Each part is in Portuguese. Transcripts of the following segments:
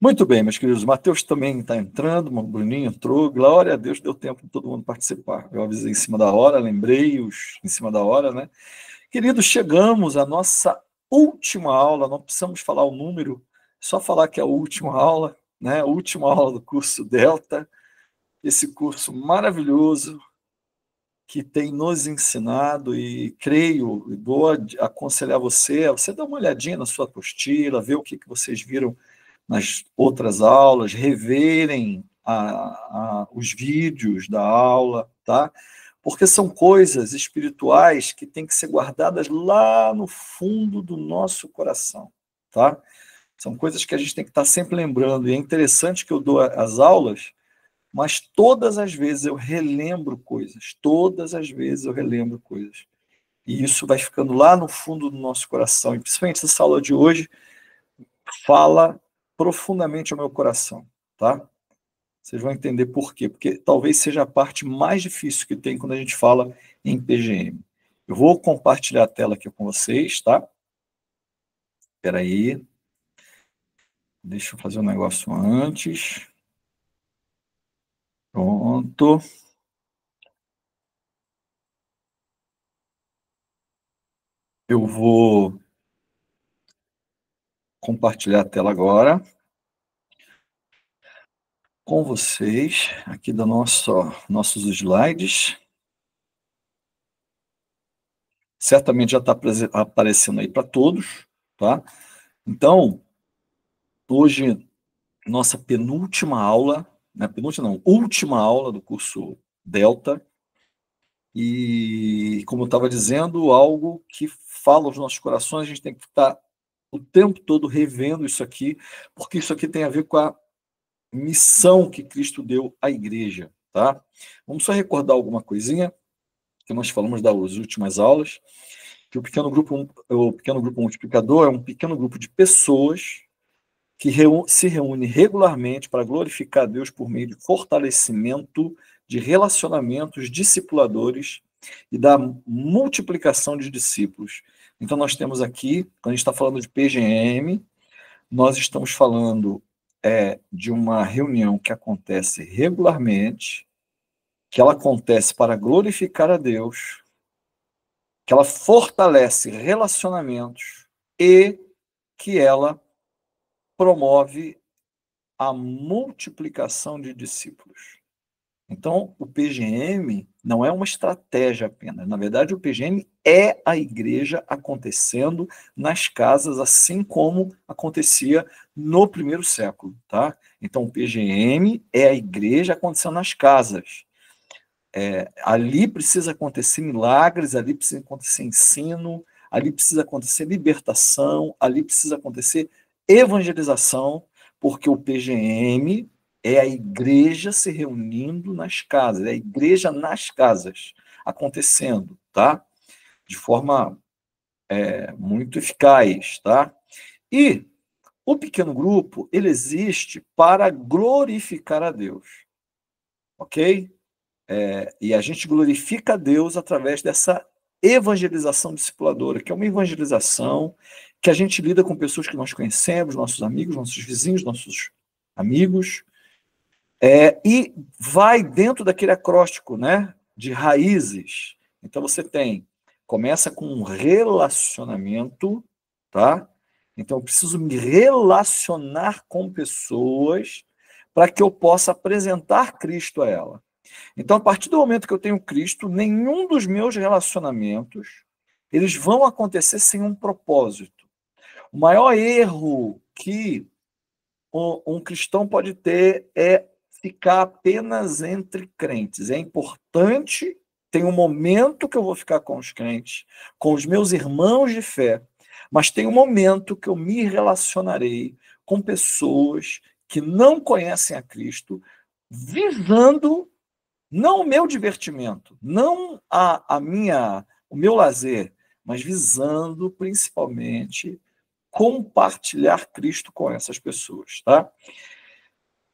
Muito bem, meus queridos. Matheus também está entrando, o Bruninho entrou. Glória a Deus, deu tempo de todo mundo participar. Eu avisei em cima da hora, lembrei-os em cima da hora, né? Queridos, chegamos à nossa última aula. Não precisamos falar o número, só falar que é a última aula, né? A última aula do curso Delta, esse curso maravilhoso que tem nos ensinado e creio, e vou aconselhar você a você dar uma olhadinha na sua apostila, ver o que vocês viram nas outras aulas, reverem os vídeos da aula, tá? Porque são coisas espirituais que têm que ser guardadas lá no fundo do nosso coração, tá? São coisas que a gente tem que estar sempre lembrando, e é interessante que eu dou as aulas, mas todas as vezes eu relembro coisas, todas as vezes eu relembro coisas. E isso vai ficando lá no fundo do nosso coração, e principalmente essa aula de hoje fala profundamente ao meu coração, tá? Vocês vão entender por quê, porque talvez seja a parte mais difícil que tem quando a gente fala em PGM. Eu vou compartilhar a tela aqui com vocês, tá? Espera aí. Deixa eu fazer um negócio antes. Pronto. Eu vou compartilhar a tela agora com vocês, aqui da nossos slides. Certamente já está aparecendo aí para todos, tá? Então, hoje, nossa penúltima aula, né, penúltima não, última aula do curso Delta, e, como eu estava dizendo, algo que fala aos nossos corações, a gente tem que estar o tempo todo revendo isso aqui, porque isso aqui tem a ver com a missão que Cristo deu à igreja, tá? Vamos só recordar alguma coisinha que nós falamos das últimas aulas, que o pequeno grupo multiplicador é um pequeno grupo de pessoas que se reúne regularmente para glorificar a Deus por meio de fortalecimento de relacionamentos discipuladores e da multiplicação de discípulos. Então, nós temos aqui, quando a gente está falando de PGM, nós estamos falando de uma reunião que acontece regularmente, que ela acontece para glorificar a Deus, que ela fortalece relacionamentos e que ela promove a multiplicação de discípulos. Então, o PGM não é uma estratégia apenas. Na verdade, o PGM é a igreja acontecendo nas casas, assim como acontecia no primeiro século, tá? Então, o PGM é a igreja acontecendo nas casas. Ali precisa acontecer milagres, ali precisa acontecer ensino, ali precisa acontecer libertação, ali precisa acontecer evangelização, porque o PGM é a igreja se reunindo nas casas, é a igreja nas casas acontecendo, tá? De forma muito eficaz, tá? E o pequeno grupo, ele existe para glorificar a Deus, ok? E a gente glorifica a Deus através dessa evangelização discipuladora, que é uma evangelização que a gente lida com pessoas que nós conhecemos, nossos amigos, nossos vizinhos, nossos amigos, e vai dentro daquele acróstico, né, de raízes. Então você começa com um relacionamento, tá? Então eu preciso me relacionar com pessoas para que eu possa apresentar Cristo a ela. Então, a partir do momento que eu tenho Cristo, nenhum dos meus relacionamentos eles vão acontecer sem um propósito. O maior erro que um cristão pode ter é ficar apenas entre crentes. É importante, tem um momento que eu vou ficar com os crentes, com os meus irmãos de fé, mas tem um momento que eu me relacionarei com pessoas que não conhecem a Cristo, visando não o meu divertimento, não o meu lazer, mas visando principalmente compartilhar Cristo com essas pessoas, tá?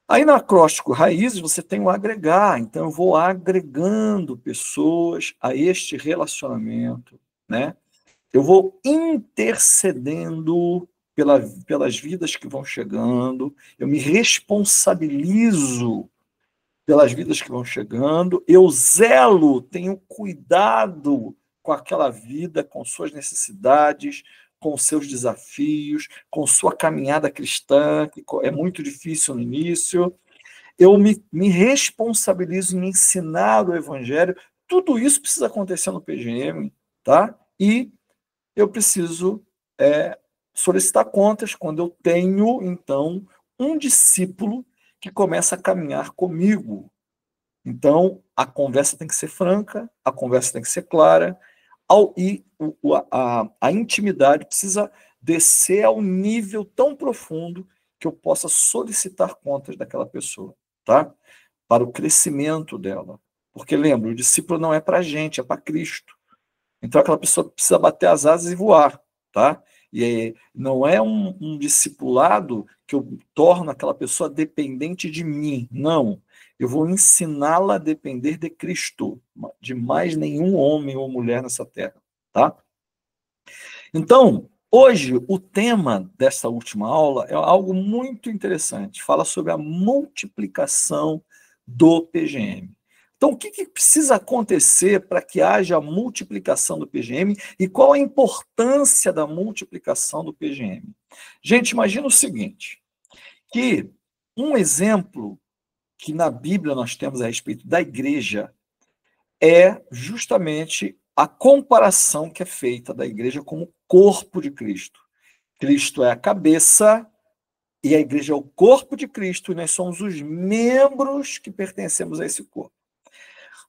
Aí no acróstico raízes você tem o agregar, então eu vou agregando pessoas a este relacionamento, né? Eu vou intercedendo pelas vidas que vão chegando, eu me responsabilizo pelas vidas que vão chegando, eu zelo, tenho cuidado com aquela vida, com suas necessidades, com seus desafios, com sua caminhada cristã, que é muito difícil no início. Eu me responsabilizo em ensinar o evangelho. Tudo isso precisa acontecer no PGM, tá? E eu preciso solicitar contas quando eu tenho, então, um discípulo que começa a caminhar comigo. Então, a conversa tem que ser franca, a conversa tem que ser clara, e a intimidade precisa descer ao nível tão profundo que eu possa solicitar contas daquela pessoa, tá? Para o crescimento dela. Porque, lembra, o discípulo não é para a gente, é para Cristo. Então, aquela pessoa precisa bater as asas e voar, tá? E não é um discipulado que eu torno aquela pessoa dependente de mim, não. Eu vou ensiná-la a depender de Cristo, de mais nenhum homem ou mulher nessa terra, tá? Então, hoje, o tema dessa última aula é algo muito interessante. Fala sobre a multiplicação do PGM. Então, o que precisa acontecer para que haja a multiplicação do PGM e qual a importância da multiplicação do PGM? Gente, imagina o seguinte, que um exemplo que na Bíblia nós temos a respeito da igreja é justamente a comparação que é feita da igreja como corpo de Cristo. Cristo é a cabeça e a igreja é o corpo de Cristo e nós somos os membros que pertencemos a esse corpo.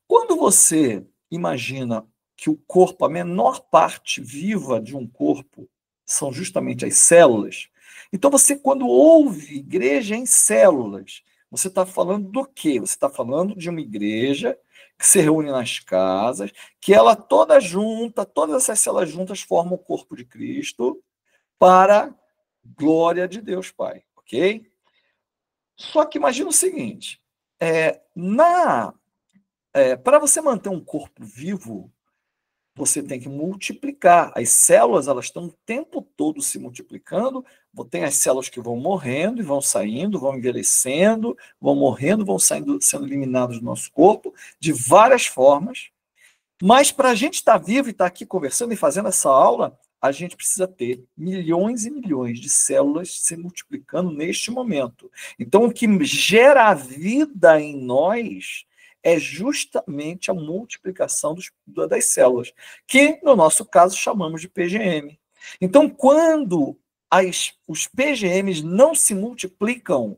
Quando você imagina que o corpo, a menor parte viva de um corpo, são justamente as células, então você, quando ouve igreja em células, você está falando do quê? Você está falando de uma igreja que se reúne nas casas, que ela toda junta, todas essas células juntas formam o corpo de Cristo para glória de Deus Pai, ok? Só que imagina o seguinte, para você manter um corpo vivo, você tem que multiplicar. As células, elas estão o tempo todo se multiplicando. Tem as células que vão morrendo e vão saindo, vão envelhecendo, vão morrendo, vão saindo, sendo eliminadas do nosso corpo, de várias formas. Mas para a gente estar vivo e estar aqui conversando e fazendo essa aula, a gente precisa ter milhões e milhões de células se multiplicando neste momento. Então, o que gera a vida em nós é justamente a multiplicação das células, que, no nosso caso, chamamos de PGM. Então, quando os PGMs não se multiplicam,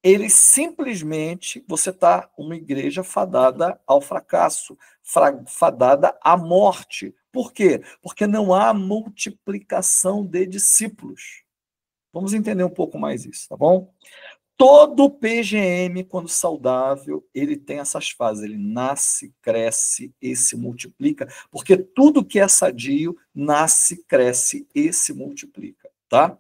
eles simplesmente, você está uma igreja fadada ao fracasso, fadada à morte. Por quê? Porque não há multiplicação de discípulos. Vamos entender um pouco mais isso, tá bom? Todo PGM, quando saudável, ele tem essas fases. Ele nasce, cresce e se multiplica, porque tudo que é sadio nasce, cresce e se multiplica, tá?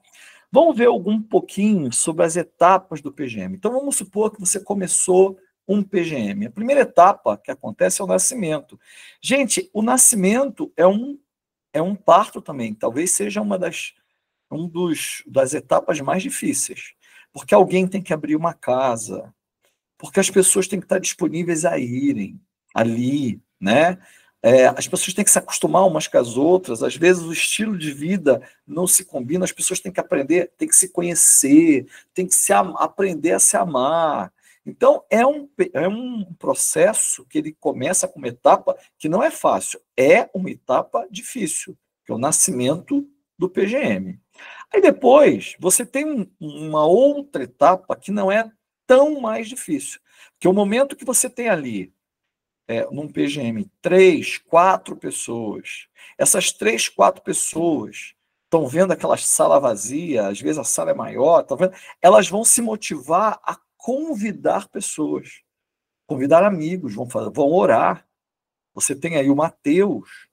Vamos ver um pouquinho sobre as etapas do PGM. Então, vamos supor que você começou um PGM. A primeira etapa que acontece é o nascimento. Gente, o nascimento é um parto também. Talvez seja das etapas mais difíceis. Porque alguém tem que abrir uma casa, porque as pessoas têm que estar disponíveis a irem ali, né? As pessoas têm que se acostumar umas com as outras, às vezes o estilo de vida não se combina, as pessoas têm que aprender, têm que se conhecer, têm que aprender a se amar. Então, é um processo que ele começa com uma etapa que não é fácil, é uma etapa difícil, que é o nascimento do PGM. Aí depois, você tem uma outra etapa que não é tão mais difícil, que é o momento que você tem ali, num PGM, 3, 4 pessoas. Essas 3, 4 pessoas estão vendo aquela sala vazia, às vezes a sala é maior, estão vendo? Elas vão se motivar a convidar pessoas, convidar amigos, vão orar. Você tem aí o Mateus,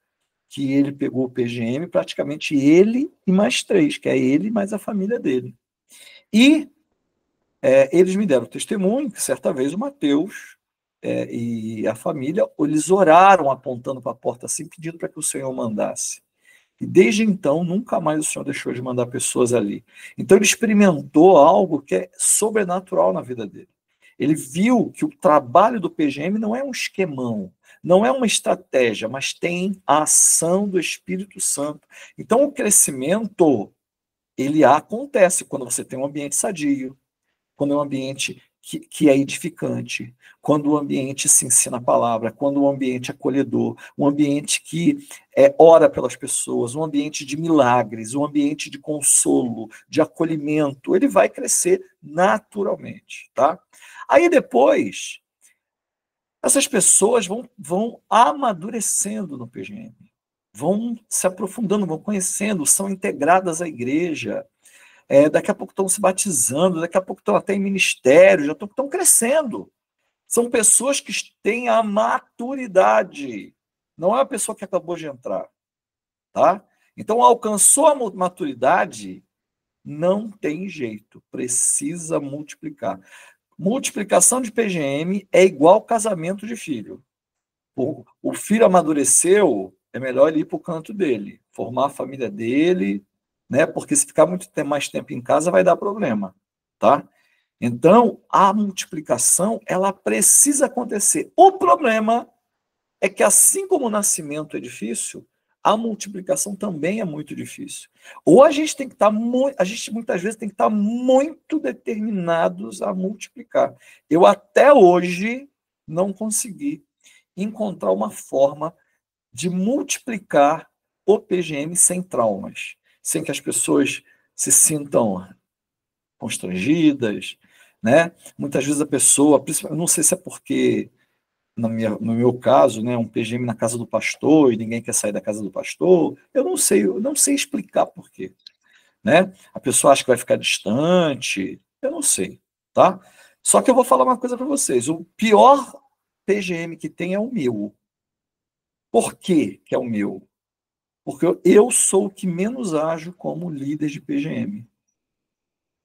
que ele pegou o PGM, praticamente ele e mais 3, que é ele mais a família dele. E eles me deram testemunho que certa vez o Mateus e a família, eles oraram apontando para a porta assim, pedindo para que o Senhor mandasse. E desde então, nunca mais o Senhor deixou de mandar pessoas ali. Então ele experimentou algo que é sobrenatural na vida dele. Ele viu que o trabalho do PGM não é um esquemão, não é uma estratégia, mas tem a ação do Espírito Santo. Então o crescimento, ele acontece quando você tem um ambiente sadio, quando é um ambiente que é edificante, quando o ambiente se ensina a palavra, quando o ambiente é acolhedor, um ambiente que ora pelas pessoas, um ambiente de milagres, um ambiente de consolo, de acolhimento, ele vai crescer naturalmente, tá? Aí depois, essas pessoas vão amadurecendo no PGM, vão se aprofundando, vão conhecendo, são integradas à igreja, daqui a pouco estão se batizando, daqui a pouco estão até em ministério, já estão crescendo. São pessoas que têm a maturidade. Não é a pessoa que acabou de entrar. Tá? Então, alcançou a maturidade, não tem jeito. Precisa multiplicar. Multiplicação de PGM é igual casamento de filho. O filho amadureceu, é melhor ele ir para o canto dele, formar a família dele, né? Porque se ficar mais tempo em casa vai dar problema, tá? Então, a multiplicação, ela precisa acontecer. O problema é que, assim como o nascimento é difícil, a multiplicação também é muito difícil. Ou a gente tem que estar a gente muitas vezes tem que estar muito determinados a multiplicar. Eu até hoje não consegui encontrar uma forma de multiplicar o PGM sem traumas, sem que as pessoas se sintam constrangidas, né? Muitas vezes a pessoa, não sei se é porque, no meu caso, né, um PGM na casa do pastor e ninguém quer sair da casa do pastor, eu não sei explicar por quê, né? A pessoa acha que vai ficar distante, eu não sei, tá? Só que eu vou falar uma coisa para vocês, o pior PGM que tem é o meu. Por quê que é o meu? Porque eu sou o que menos ajo como líder de PGM.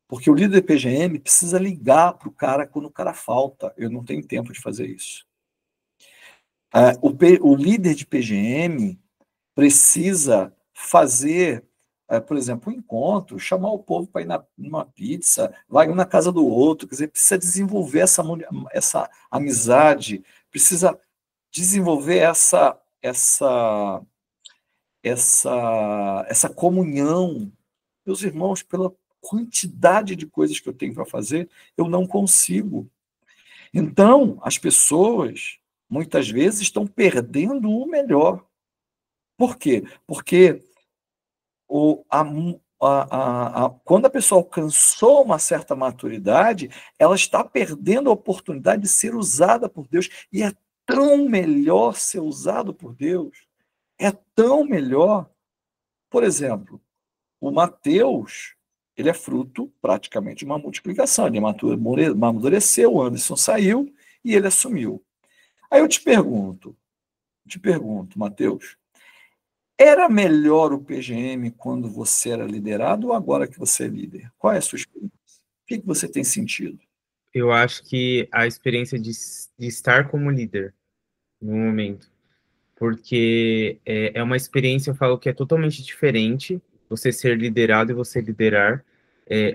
Porque o líder de PGM precisa ligar para o cara quando o cara falta. Eu não tenho tempo de fazer isso. O líder de PGM precisa fazer, por exemplo, um encontro, chamar o povo para ir numa pizza, vai um na casa do outro, quer dizer, precisa desenvolver essa amizade, precisa desenvolver essa comunhão. Meus irmãos, pela quantidade de coisas que eu tenho para fazer, eu não consigo. Então, as pessoas, muitas vezes, estão perdendo o melhor. Por quê? Porque quando a pessoa alcançou uma certa maturidade, ela está perdendo a oportunidade de ser usada por Deus. E é tão melhor ser usado por Deus. É tão melhor. Por exemplo, o Mateus, ele é fruto praticamente de uma multiplicação. Ele amadureceu, o Anderson saiu e ele assumiu. Aí eu te pergunto, Mateus, era melhor o PGM quando você era liderado ou agora que você é líder? Qual é a sua experiência? O que você tem sentido? Eu acho que a experiência de estar como líder no momento, porque é uma experiência, eu falo que é totalmente diferente você ser liderado e você liderar.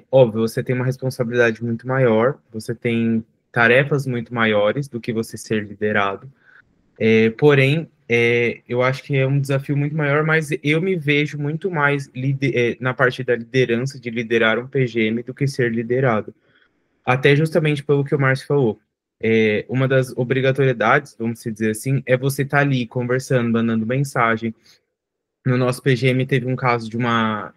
Óbvio, você tem uma responsabilidade muito maior, você tem tarefas muito maiores do que você ser liderado. Porém, eu acho que é um desafio muito maior, mas eu me vejo muito mais na parte da liderança, de liderar um PGM, do que ser liderado. Até justamente pelo que o Márcio falou. Uma das obrigatoriedades, vamos dizer assim, é você estar ali conversando, mandando mensagem. No nosso PGM teve um caso de uma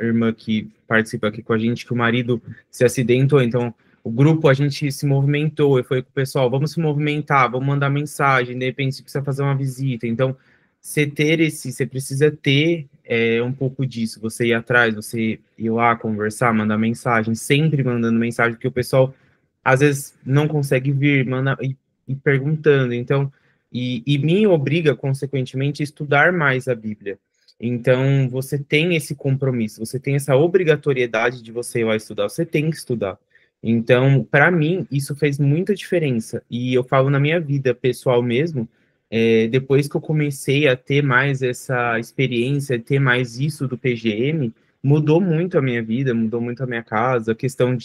irmã que participa aqui com a gente, que o marido se acidentou, então o grupo, a gente se movimentou, e foi com o pessoal, vamos se movimentar, vamos mandar mensagem, de repente você precisa fazer uma visita, então você precisa ter um pouco disso, você ir atrás, você ir lá conversar, mandar mensagem, sempre mandando mensagem, porque o pessoal às vezes não consegue vir, manda e perguntando, então, e me obriga, consequentemente, a estudar mais a Bíblia. Então, você tem esse compromisso, você tem essa obrigatoriedade de você ir lá estudar, você tem que estudar. Então, para mim, isso fez muita diferença. E eu falo na minha vida pessoal mesmo, depois que eu comecei a ter mais essa experiência, ter mais isso do PGM, mudou muito a minha vida, mudou muito a minha casa, a questão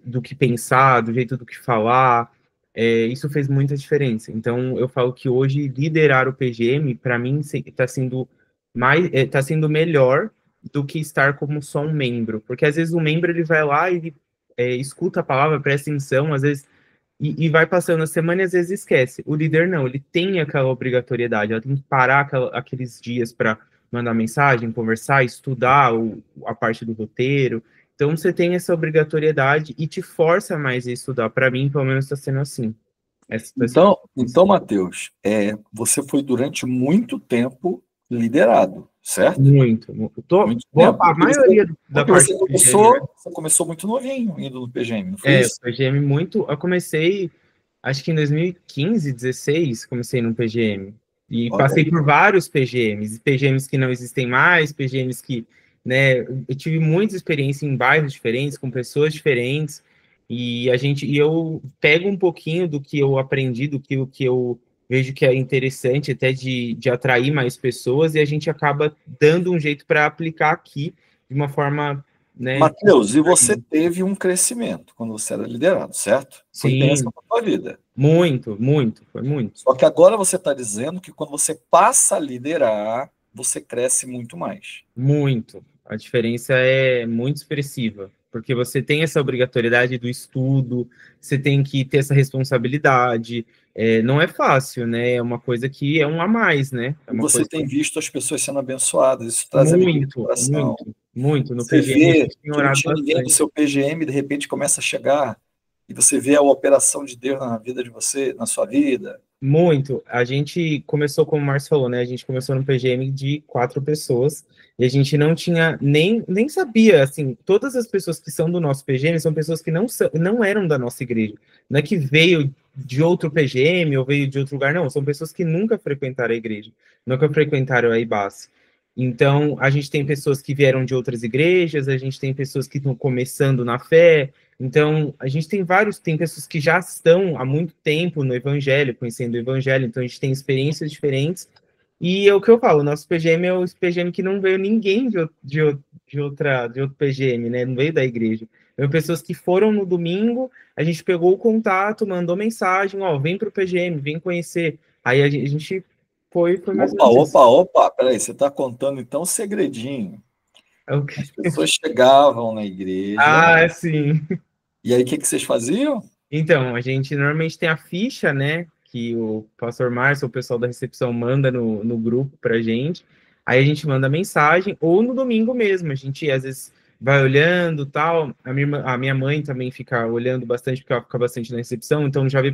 do que pensar, do jeito do que falar, isso fez muita diferença. Então, eu falo que hoje liderar o PGM, para mim, está sendo tá sendo melhor do que estar como só um membro, porque às vezes o membro ele vai lá e ele, escuta a palavra, presta atenção, às vezes e vai passando a semana e às vezes esquece. O líder não, ele tem aquela obrigatoriedade, ela tem que parar aqueles dias para mandar mensagem, conversar, estudar a parte do roteiro. Então você tem essa obrigatoriedade e te força mais a estudar. Para mim, pelo menos, está sendo assim. Então, Matheus, você foi durante muito tempo liderado, certo? Muito. Muito tempo. A maioria da parte do PGM, né? Você começou muito novinho indo no PGM, não foi isso? O PGM muito... Eu comecei, acho que em 2015, 16, comecei no PGM. E passei por vários PGMs. PGMs que não existem mais, PGMs que... né, eu tive muita experiência em bairros diferentes, com pessoas diferentes. E eu pego um pouquinho do que eu aprendi, do que eu vejo que é interessante, até de atrair mais pessoas, e a gente acaba dando um jeito para aplicar aqui de uma forma, né? Matheus, e você teve um crescimento quando você era liderado, certo? Foi bênção para a sua vida. Muito, foi muito. Só que agora você está dizendo que quando você passa a liderar, você cresce muito mais. Muito. A diferença é muito expressiva, porque você tem essa obrigatoriedade do estudo, você tem que ter essa responsabilidade. Não é fácil, né? É uma coisa que é um a mais, né? Você tem visto as pessoas sendo abençoadas, isso traz alegria no coração. Muito. No você PGM, vê que não tinha ninguém do seu PGM, de repente começa a chegar, e você vê a operação de Deus na vida de você, na sua vida. Muito. A gente começou, como o Márcio falou, né? A gente começou no PGM de 4 pessoas e a gente não tinha nem sabia, assim, todas as pessoas que são do nosso PGM são pessoas que não eram da nossa igreja. Não é que veio de outro PGM ou veio de outro lugar, não. São pessoas que nunca frequentaram a igreja, nunca frequentaram a IBAS. Então, a gente tem pessoas que vieram de outras igrejas, a gente tem pessoas que estão começando na fé. Então, a gente tem pessoas que já estão há muito tempo no Evangelho, conhecendo o Evangelho, então a gente tem experiências diferentes. E é o que eu falo, nosso PGM é o PGM que não veio ninguém de outro PGM, né? Não veio da igreja. Veio pessoas que foram no domingo, a gente pegou o contato, mandou mensagem, vem para o PGM, vem conhecer. Aí a gente foi mais ou menos isso. Opa, peraí, você está contando então um segredinho. Okay. As pessoas chegavam na igreja. Ah, sim. E aí, o que vocês faziam? Então, a gente normalmente tem a ficha, né? Que o pastor Márcio, o pessoal da recepção, manda no grupo pra gente. Aí a gente manda mensagem, ou no domingo mesmo. A gente, às vezes, vai olhando tal. A minha mãe também fica olhando bastante, porque ela fica bastante na recepção. Então, já vê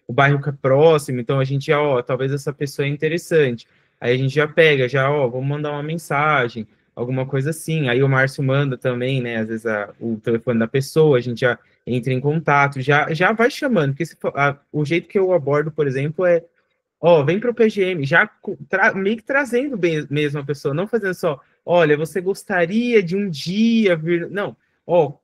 o bairro que é próximo. Então, a gente, talvez essa pessoa é interessante. Aí a gente já pega, vamos mandar uma mensagem, alguma coisa assim. Aí o Márcio manda também, né? Às vezes o telefone da pessoa, a gente já entra em contato, já vai chamando, porque o jeito que eu abordo, por exemplo, vem para o PGM, já meio que trazendo mesmo a pessoa, não fazendo só, olha, você gostaria de um dia vir, não,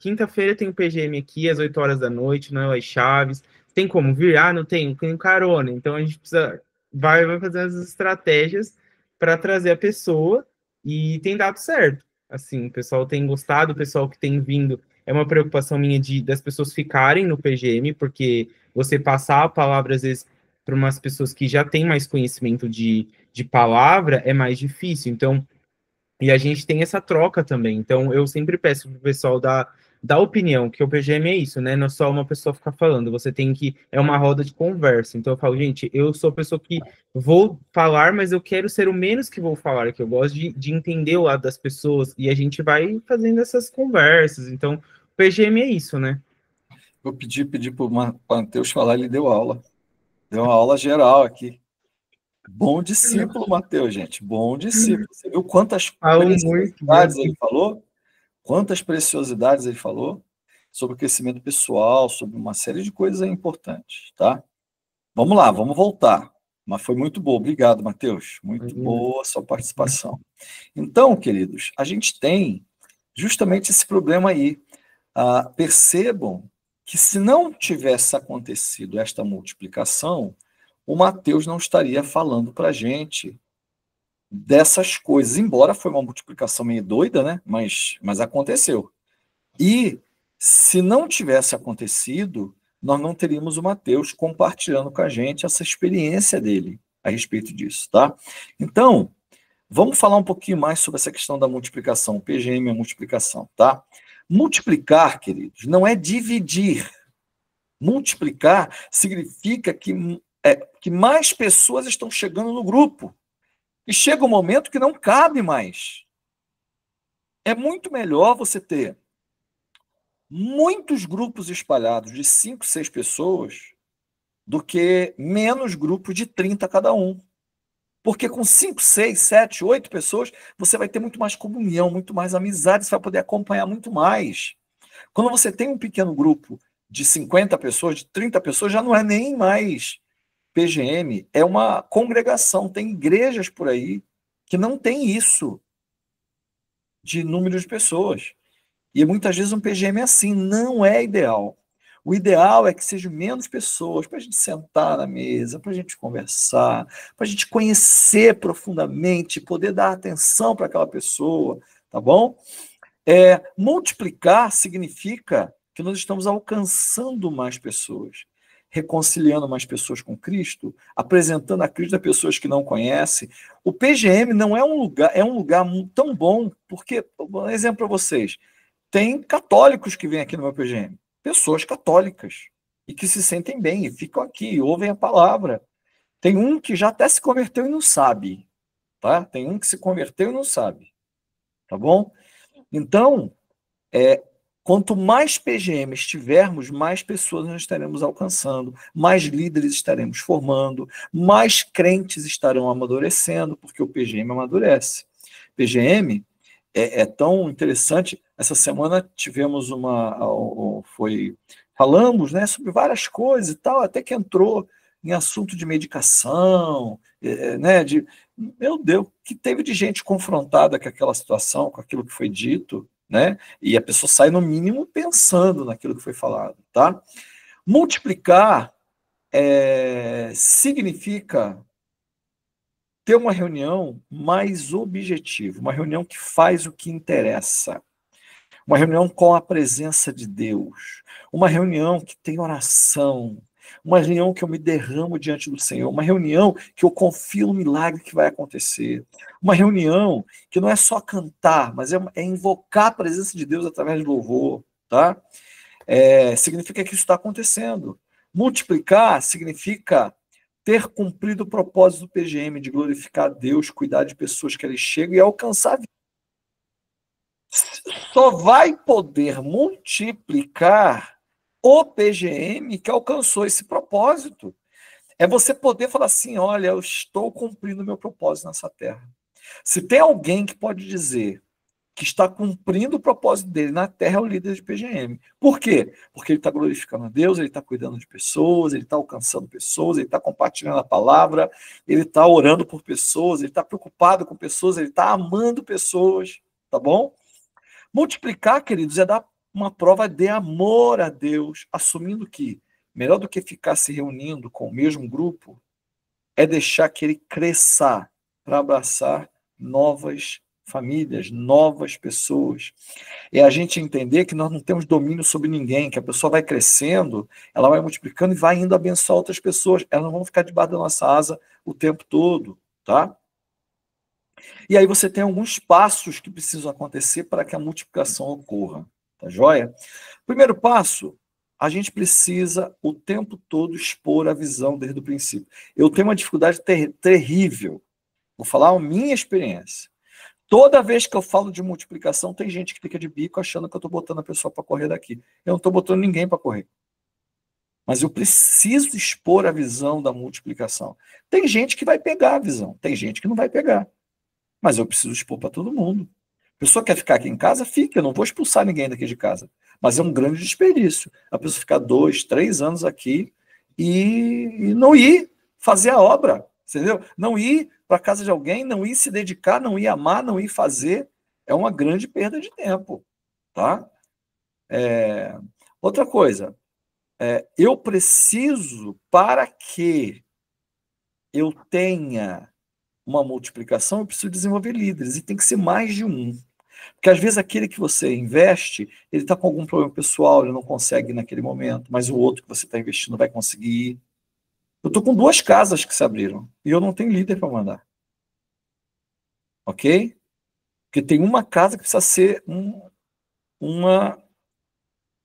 quinta-feira tem o PGM aqui, às 8 horas da noite, no Elas Chaves, tem como vir? Não tem carona, então a gente precisa, vai fazendo as estratégias para trazer a pessoa, e tem dado certo, assim, o pessoal tem gostado, o pessoal que tem vindo, é uma preocupação minha das pessoas ficarem no PGM, porque você passar a palavra, às vezes, para umas pessoas que já têm mais conhecimento de palavra, é mais difícil. Então, e a gente tem essa troca também. Então, eu sempre peço para o pessoal dar opinião, que o PGM é isso, né? Não é só uma pessoa ficar falando, você tem que. É uma roda de conversa. Então, eu falo, gente, eu sou a pessoa que vou falar, mas eu quero ser o menos que vou falar, que eu gosto de entender o lado das pessoas, e a gente vai fazendo essas conversas. Então, o PGM é isso, né? Eu pedi para o Matheus falar, ele deu aula. Deu uma aula geral aqui. Bom discípulo, Matheus, gente. Bom discípulo. Você viu quantas preciosidades ele falou? Quantas preciosidades ele falou sobre o crescimento pessoal, sobre uma série de coisas importantes, tá? Vamos lá, vamos voltar. Mas foi muito bom. Obrigado, Matheus. Muito boa a sua participação. Então, queridos, a gente tem justamente esse problema aí. Percebam que se não tivesse acontecido esta multiplicação, o Mateus não estaria falando para a gente dessas coisas, embora foi uma multiplicação meio doida, né? Mas aconteceu. E se não tivesse acontecido, nós não teríamos o Mateus compartilhando com a gente essa experiência dele a respeito disso, tá? Então, vamos falar um pouquinho mais sobre essa questão da multiplicação, o PGM e a multiplicação, tá? Multiplicar, queridos, não é dividir. Multiplicar significa que mais pessoas estão chegando no grupo. E chega um momento que não cabe mais. É muito melhor você ter muitos grupos espalhados de 5, 6 pessoas do que menos grupos de 30 cada um. Porque com 5, 6, 7, 8 pessoas, você vai ter muito mais comunhão, muito mais amizade, você vai poder acompanhar muito mais. Quando você tem um pequeno grupo de 50 pessoas, de 30 pessoas, já não é nem mais PGM, é uma congregação. Tem igrejas por aí que não tem isso de número de pessoas. E muitas vezes um PGM é assim, não é ideal. O ideal é que sejam menos pessoas, para a gente sentar na mesa, para a gente conversar, para a gente conhecer profundamente, poder dar atenção para aquela pessoa, tá bom? Multiplicar significa que nós estamos alcançando mais pessoas, reconciliando mais pessoas com Cristo, apresentando a Cristo a pessoas que não conhecem. O PGM não é um lugar tão bom, porque, um exemplo para vocês, tem católicos que vêm aqui no meu PGM, pessoas católicas, e que se sentem bem, e ficam aqui, ouvem a palavra. Tem um que já até se converteu e não sabe, tá? Tem um que se converteu e não sabe, tá bom? Então, quanto mais PGMs tivermos, mais pessoas nós estaremos alcançando, mais líderes estaremos formando, mais crentes estarão amadurecendo, porque o PGM amadurece. PGM é tão interessante. Essa semana tivemos falamos, né, sobre várias coisas e tal, até que entrou em assunto de medicação, né, meu Deus, que teve de gente confrontada com aquela situação, com aquilo que foi dito, né, e a pessoa sai no mínimo pensando naquilo que foi falado, tá? Multiplicar significa ter uma reunião mais objetiva, uma reunião que faz o que interessa, uma reunião com a presença de Deus, uma reunião que tem oração, uma reunião que eu me derramo diante do Senhor, uma reunião que eu confio no milagre que vai acontecer, uma reunião que não é só cantar, mas é invocar a presença de Deus através do louvor, tá? Significa que isso está acontecendo. Multiplicar significa ter cumprido o propósito do PGM de glorificar a Deus, cuidar de pessoas que eles chegam e alcançar a vida. Só vai poder multiplicar o PGM que alcançou esse propósito. É você poder falar assim, olha, eu estou cumprindo o meu propósito nessa terra. Se tem alguém que pode dizer que está cumprindo o propósito dele na terra, é o líder de PGM. Por quê? Porque ele está glorificando a Deus, ele está cuidando de pessoas, ele está alcançando pessoas, ele está compartilhando a palavra, ele está orando por pessoas, ele está preocupado com pessoas, ele está amando pessoas, tá bom? Multiplicar, queridos, é dar uma prova de amor a Deus, assumindo que melhor do que ficar se reunindo com o mesmo grupo é deixar que ele cresça para abraçar novas famílias, novas pessoas. É a gente entender que nós não temos domínio sobre ninguém, que a pessoa vai crescendo, ela vai multiplicando e vai indo abençoar outras pessoas. Elas não vão ficar debaixo da nossa asa o tempo todo, tá? E aí você tem alguns passos que precisam acontecer para que a multiplicação ocorra, tá joia? Primeiro passo, a gente precisa o tempo todo expor a visão desde o princípio. Eu tenho uma dificuldade terrível, vou falar a minha experiência. Toda vez que eu falo de multiplicação, tem gente que fica de bico achando que eu estou botando a pessoa para correr daqui. Eu não estou botando ninguém para correr. Mas eu preciso expor a visão da multiplicação. Tem gente que vai pegar a visão, tem gente que não vai pegar. Mas eu preciso expor para todo mundo. A pessoa quer ficar aqui em casa, fica. Eu não vou expulsar ninguém daqui de casa. Mas é um grande desperdício. A pessoa ficar 2, 3 anos aqui e não ir fazer a obra, entendeu? Não ir para a casa de alguém, não ir se dedicar, não ir amar, não ir fazer. É uma grande perda de tempo, tá? Outra coisa, eu preciso, para que eu tenha uma multiplicação, eu preciso desenvolver líderes, e tem que ser mais de um. Porque às vezes aquele que você investe, ele está com algum problema pessoal, ele não consegue naquele momento, mas o outro que você está investindo vai conseguir. Eu estou com 2 casas que se abriram, e eu não tenho líder para mandar. Ok? Porque tem uma casa que precisa ser uma,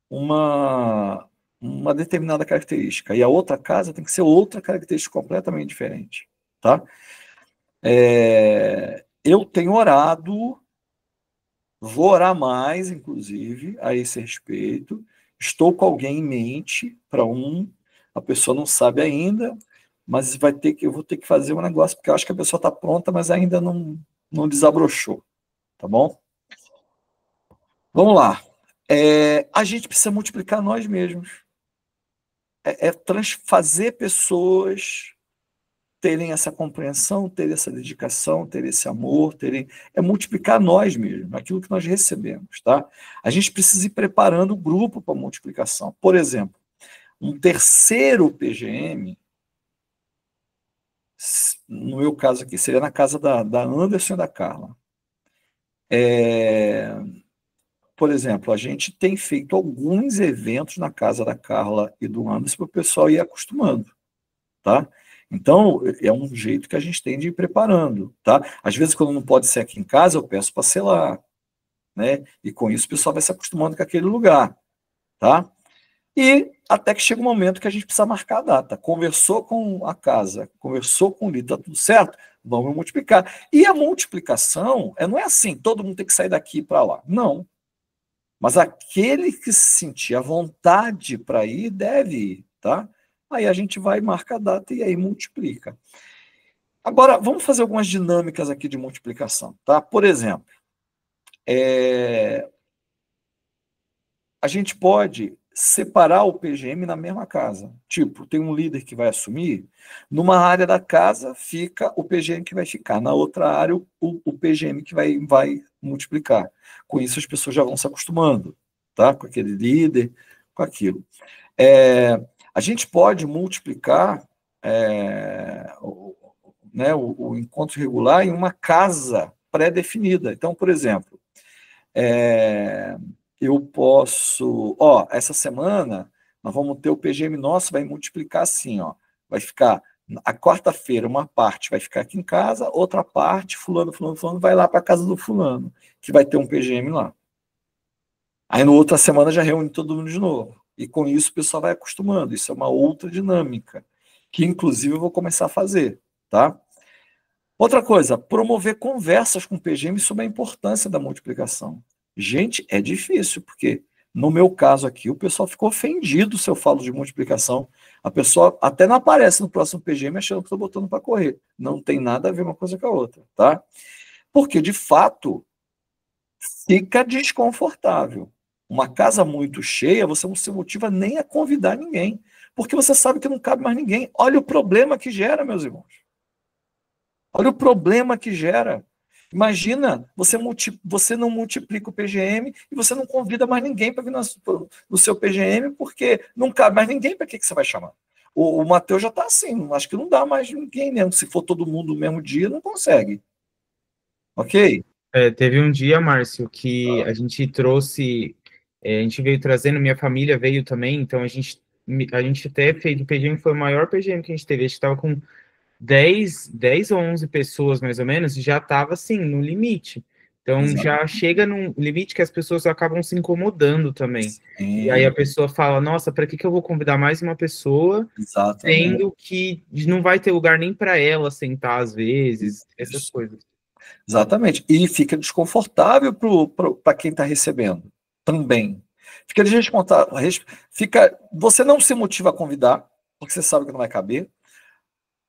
uma determinada característica, e a outra casa tem que ser outra característica completamente diferente. Tá? Eu tenho orado, vou orar mais, inclusive, a esse respeito. Estou com alguém em mente para a pessoa não sabe ainda, mas eu vou ter que fazer um negócio, porque eu acho que a pessoa está pronta, mas ainda não desabrochou. Tá bom? Vamos lá. A gente precisa multiplicar nós mesmos. Fazer pessoas terem essa compreensão, terem essa dedicação, terem esse amor, multiplicar nós mesmos, aquilo que nós recebemos, tá? A gente precisa ir preparando o grupo para multiplicação. Por exemplo, um terceiro PGM, no meu caso aqui, seria na casa da Anderson e da Carla. Por exemplo, a gente tem feito alguns eventos na casa da Carla e do Anderson para o pessoal ir acostumando, tá? Então, é um jeito que a gente tem de ir preparando, tá? Às vezes, quando não pode ser aqui em casa, eu peço para ser lá, né? E com isso o pessoal vai se acostumando com aquele lugar, tá? E até que chega um momento que a gente precisa marcar a data. Conversou com a casa, conversou com o líder, tá tudo certo? Vamos multiplicar. E a multiplicação, não é assim, todo mundo tem que sair daqui para lá. Não. Mas aquele que se sentir à vontade para ir, deve ir, tá? Aí a gente vai, marca a data e aí multiplica. Agora, vamos fazer algumas dinâmicas aqui de multiplicação, tá? Por exemplo, a gente pode separar o PGM na mesma casa. Tipo, tem um líder que vai assumir, numa área da casa fica o PGM que vai ficar, na outra área o PGM que vai multiplicar. Com isso as pessoas já vão se acostumando, tá? Com aquele líder, com aquilo. A gente pode multiplicar o encontro regular em uma casa pré-definida. Então, por exemplo, eu posso... essa semana nós vamos ter o PGM nosso, vai multiplicar assim, vai ficar... A quarta-feira, uma parte vai ficar aqui em casa, outra parte, fulano, vai lá para a casa do fulano, que vai ter um PGM lá. Aí, na outra semana, já reúne todo mundo de novo. E com isso, o pessoal vai acostumando. Isso é uma outra dinâmica, que, inclusive, eu vou começar a fazer, tá? Outra coisa, promover conversas com o PGM sobre a importância da multiplicação. Gente, é difícil, porque, no meu caso aqui, o pessoal ficou ofendido se eu falo de multiplicação. A pessoa até não aparece no próximo PGM achando que estou botando para correr. Não tem nada a ver uma coisa com a outra, tá? Porque, de fato, fica desconfortável. Uma casa muito cheia, você não se motiva nem a convidar ninguém, porque você sabe que não cabe mais ninguém. Olha o problema que gera, meus irmãos. Olha o problema que gera. Imagina, você não multiplica o PGM e você não convida mais ninguém para vir no seu PGM, porque não cabe mais ninguém, para que você vai chamar? O Matheus já está assim, acho que não dá mais ninguém mesmo. Se for todo mundo no mesmo dia, não consegue. Ok? Teve um dia, Márcio, que a gente trouxe, a gente veio trazendo, minha família veio também, então a gente até fez o PGM, foi o maior PGM que a gente teve, a gente estava com 10 ou 11 pessoas, mais ou menos, e já estava, assim, no limite. Então, já chega num limite que as pessoas acabam se incomodando também. E aí a pessoa fala, nossa, para que eu vou convidar mais uma pessoa, sendo que não vai ter lugar nem para ela sentar, às vezes, essas coisas. Exatamente. E fica desconfortável para quem está recebendo também. Fica desconfortável. Você não se motiva a convidar, porque você sabe que não vai caber.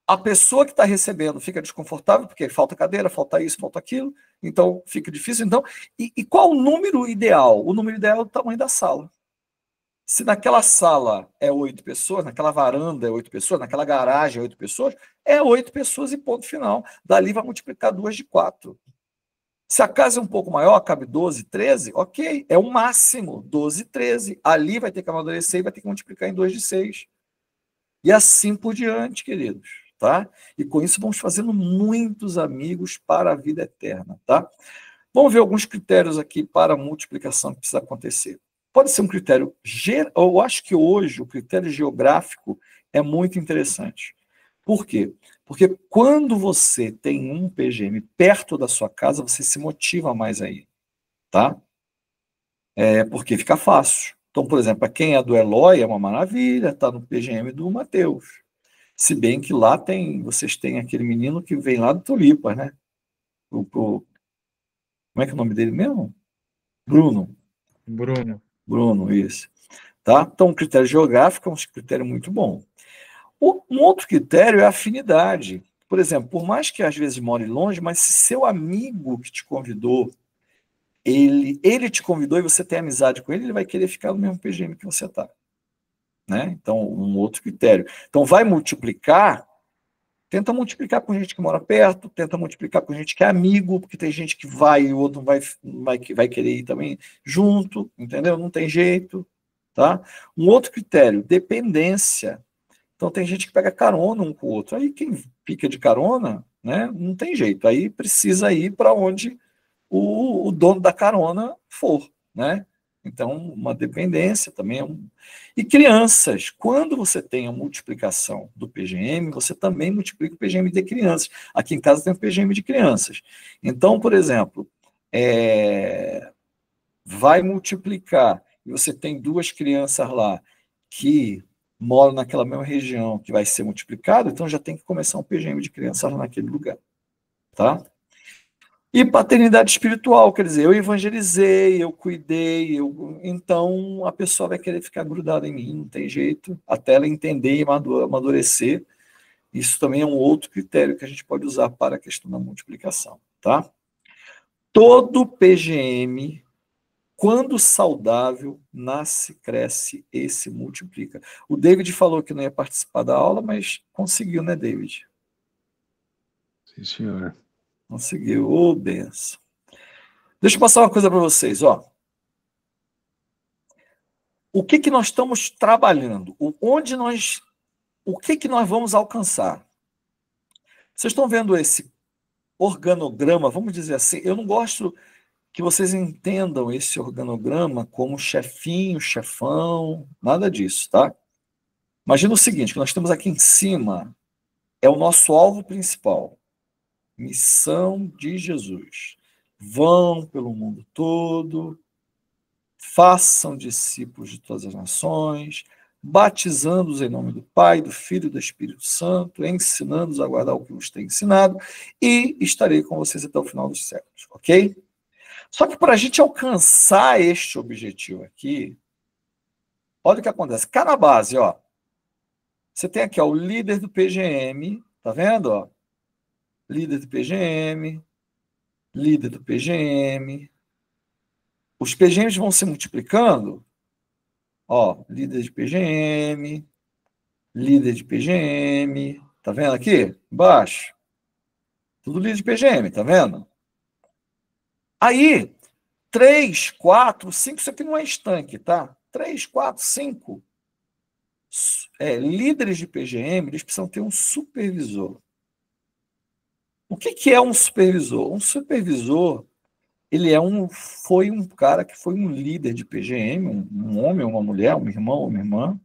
A pessoa que está recebendo fica desconfortável, porque falta cadeira, falta isso, falta aquilo, então fica difícil. Então, e qual o número ideal? O número ideal é o tamanho da sala. Se naquela sala é 8 pessoas, naquela varanda é 8 pessoas, naquela garagem é 8 pessoas, é 8 pessoas e ponto final. Dali vai multiplicar 2 de 4. Se a casa é um pouco maior, cabe 12, 13, ok, é o máximo, 12, 13. Ali vai ter que amadurecer e vai ter que multiplicar em 2 de 6. E assim por diante, queridos. tá? E com isso vamos fazendo muitos amigos para a vida eterna, tá? Vamos ver alguns critérios aqui para a multiplicação que precisa acontecer. Pode ser um critério, eu acho que hoje o critério geográfico é muito interessante. Por quê? Porque quando você tem um PGM perto da sua casa, você se motiva mais aí, tá? Porque fica fácil. Então, por exemplo, para quem é do Eloy, é uma maravilha, está no PGM do Mateus. Se bem que lá vocês têm aquele menino que vem lá do Tulipas, né? Como é que é o nome dele mesmo? Bruno. Bruno, isso. Tá? Então, o critério geográfico é um critério muito bom. Um outro critério é a afinidade. Por exemplo, por mais que às vezes more longe, mas se seu amigo que te convidou, ele te convidou e você tem amizade com ele, ele vai querer ficar no mesmo PGM que você está. Né? Então, um outro critério. Então, vai multiplicar, tenta multiplicar com gente que mora perto, tenta multiplicar com gente que é amigo, porque tem gente que vai e o outro vai querer ir também junto, entendeu? Não tem jeito. Tá? Um outro critério, dependência. Então, tem gente que pega carona um com o outro. Aí, quem fica de carona, né, não tem jeito. Aí precisa ir para onde o dono da carona for, né? Então, uma dependência também é um... E crianças, quando você tem a multiplicação do PGM, você também multiplica o PGM de crianças. Aqui em casa tem o PGM de crianças. Então, por exemplo, vai multiplicar, e você tem duas crianças lá que moram naquela mesma região que vai ser multiplicado, então já tem que começar um PGM de crianças lá naquele lugar. Tá? E paternidade espiritual, quer dizer, eu evangelizei, eu cuidei, então a pessoa vai querer ficar grudada em mim, não tem jeito, até ela entender e amadurecer. Isso também é um outro critério que a gente pode usar para a questão da multiplicação. Tá? Todo PGM, quando saudável, nasce, cresce e se multiplica. O David falou que não ia participar da aula, mas conseguiu, né, David? Sim, senhor. Conseguiu, ô, benção. Deixa eu passar uma coisa para vocês, ó. O que nós estamos trabalhando? O que nós vamos alcançar? Vocês estão vendo esse organograma, vamos dizer assim, eu não gosto que vocês entendam esse organograma como chefinho, chefão, nada disso, tá? Imagina o seguinte, que nós temos aqui em cima, é o nosso alvo principal. Missão de Jesus. Vão pelo mundo todo, façam discípulos de todas as nações, batizando-os em nome do Pai, do Filho e do Espírito Santo, ensinando-os a guardar o que vos tem ensinado, e estarei com vocês até o final dos séculos, ok? Só que para a gente alcançar este objetivo aqui, olha o que acontece. Cá na base, ó, você tem aqui ó, o líder do PGM, tá vendo? Ó? Líder do PGM, líder do PGM. Os PGMs vão se multiplicando. Ó, líder de PGM, líder de PGM. Tá vendo aqui? Embaixo. Tudo líder de PGM, tá vendo? Aí, 3, 4, 5, isso aqui não é estanque, tá? 3, 4, 5 líderes de PGM, eles precisam ter um supervisor. O que é um supervisor? Um supervisor, ele foi um cara que foi um líder de PGM, um homem, uma mulher, um irmão, uma irmã,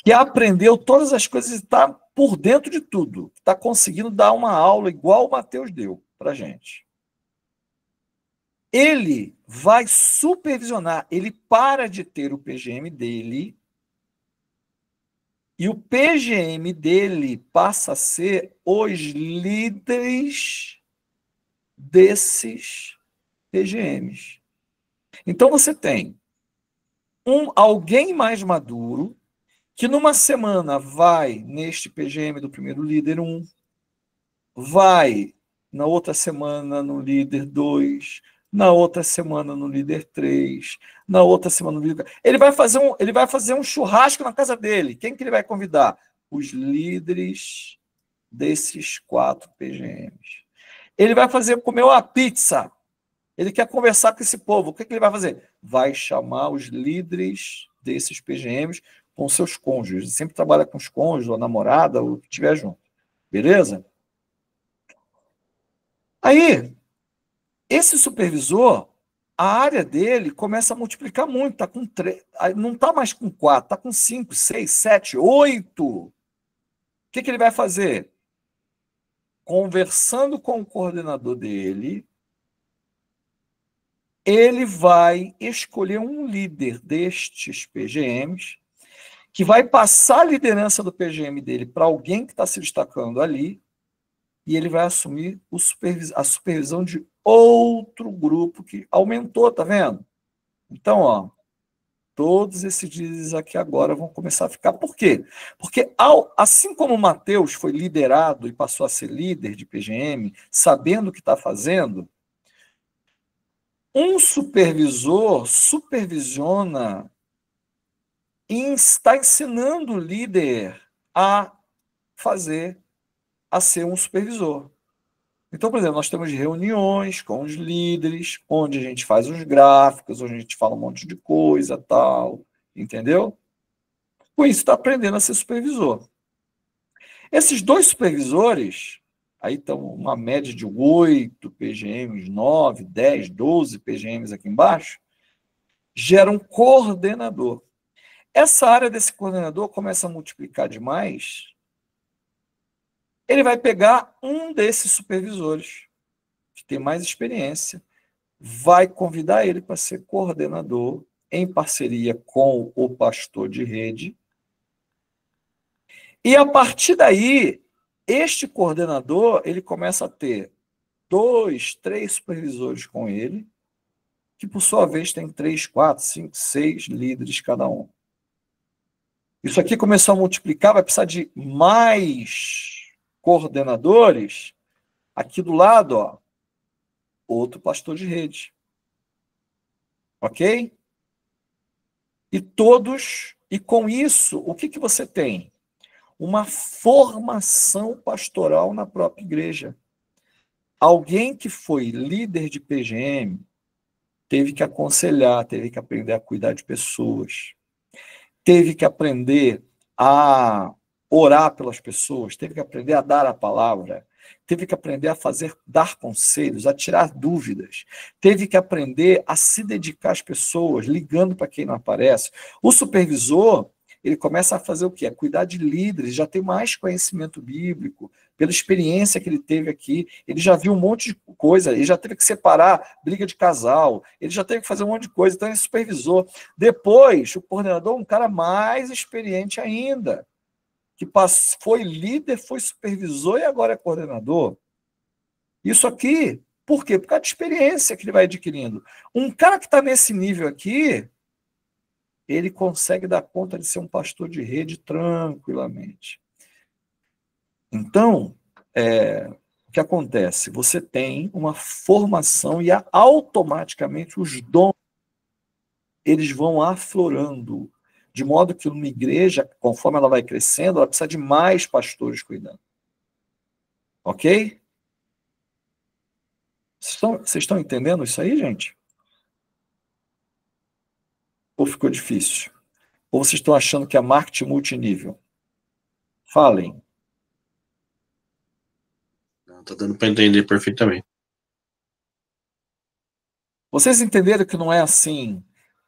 que aprendeu todas as coisas e está por dentro de tudo, está conseguindo dar uma aula igual o Mateus deu para a gente. Ele vai supervisionar, ele para de ter o PGM dele e o PGM dele passa a ser os líderes desses PGMs. Então você tem alguém mais maduro que numa semana vai neste PGM do primeiro líder 1, vai na outra semana no líder 2, na outra semana no líder 3, na outra semana no líder... Ele vai fazer um churrasco na casa dele. Quem que ele vai convidar? Os líderes desses 4 PGMs. Ele vai comer uma pizza. Ele quer conversar com esse povo. O que ele vai fazer? Vai chamar os líderes desses PGMs com seus cônjuges. Ele sempre trabalha com os cônjuges, ou a namorada, ou o que estiver junto. Beleza? Aí, esse supervisor, a área dele começa a multiplicar muito. Tá com 3, não está mais com 4, está com 5, 6, 7, 8. O que ele vai fazer? Conversando com o coordenador dele, ele vai escolher um líder destes PGMs, que vai passar a liderança do PGM dele para alguém que está se destacando ali, e ele vai assumir a supervisão de outro grupo que aumentou, tá vendo? Então, ó, todos esses líderes aqui agora vão começar a ficar. Por quê? Porque assim como Mateus foi liderado e passou a ser líder de PGM, sabendo o que está fazendo, um supervisor supervisiona e está ensinando o líder a ser um supervisor. Então, por exemplo, nós temos reuniões com os líderes, onde a gente faz os gráficos, onde a gente fala um monte de coisa, tal, entendeu? Com isso, está aprendendo a ser supervisor. Esses 2 supervisores, aí estão uma média de 8 PGMs, 9, 10, 12 PGMs aqui embaixo, geram um coordenador. Essa área desse coordenador começa a multiplicar demais, ele vai pegar um desses supervisores, que tem mais experiência, vai convidar ele para ser coordenador, em parceria com o pastor de rede, e a partir daí, este coordenador, ele começa a ter 2, 3 supervisores com ele, que por sua vez tem 3, 4, 5, 6 líderes cada um. Isso aqui começou a multiplicar, vai precisar de mais coordenadores. Aqui do lado, ó, outro pastor de rede. Ok? E com isso, o que você tem? Uma formação pastoral na própria igreja. Alguém que foi líder de PGM teve que aconselhar, teve que aprender a cuidar de pessoas, teve que aprender a orar pelas pessoas, teve que aprender a dar a palavra, teve que aprender a dar conselhos, a tirar dúvidas, teve que aprender a se dedicar às pessoas, ligando para quem não aparece. O supervisor, ele começa a fazer o quê? A cuidar de líderes, já tem mais conhecimento bíblico, pela experiência que ele teve aqui, ele já viu um monte de coisa, ele já teve que separar briga de casal, ele já teve que fazer um monte de coisa, então ele é supervisor. Depois, o coordenador, um cara mais experiente ainda, que foi líder, foi supervisor e agora é coordenador. Isso aqui, por quê? Por causa de experiência que ele vai adquirindo. Um cara que está nesse nível aqui, ele consegue dar conta de ser um pastor de rede tranquilamente. Então, o que acontece? Você tem uma formação e automaticamente os dons eles vão aflorando, de modo que uma igreja, conforme ela vai crescendo, ela precisa de mais pastores cuidando. Ok? Vocês estão entendendo isso aí, gente? Ou ficou difícil? Ou vocês estão achando que é marketing multinível? Falem. Está dando para entender perfeitamente. Vocês entenderam que não é assim,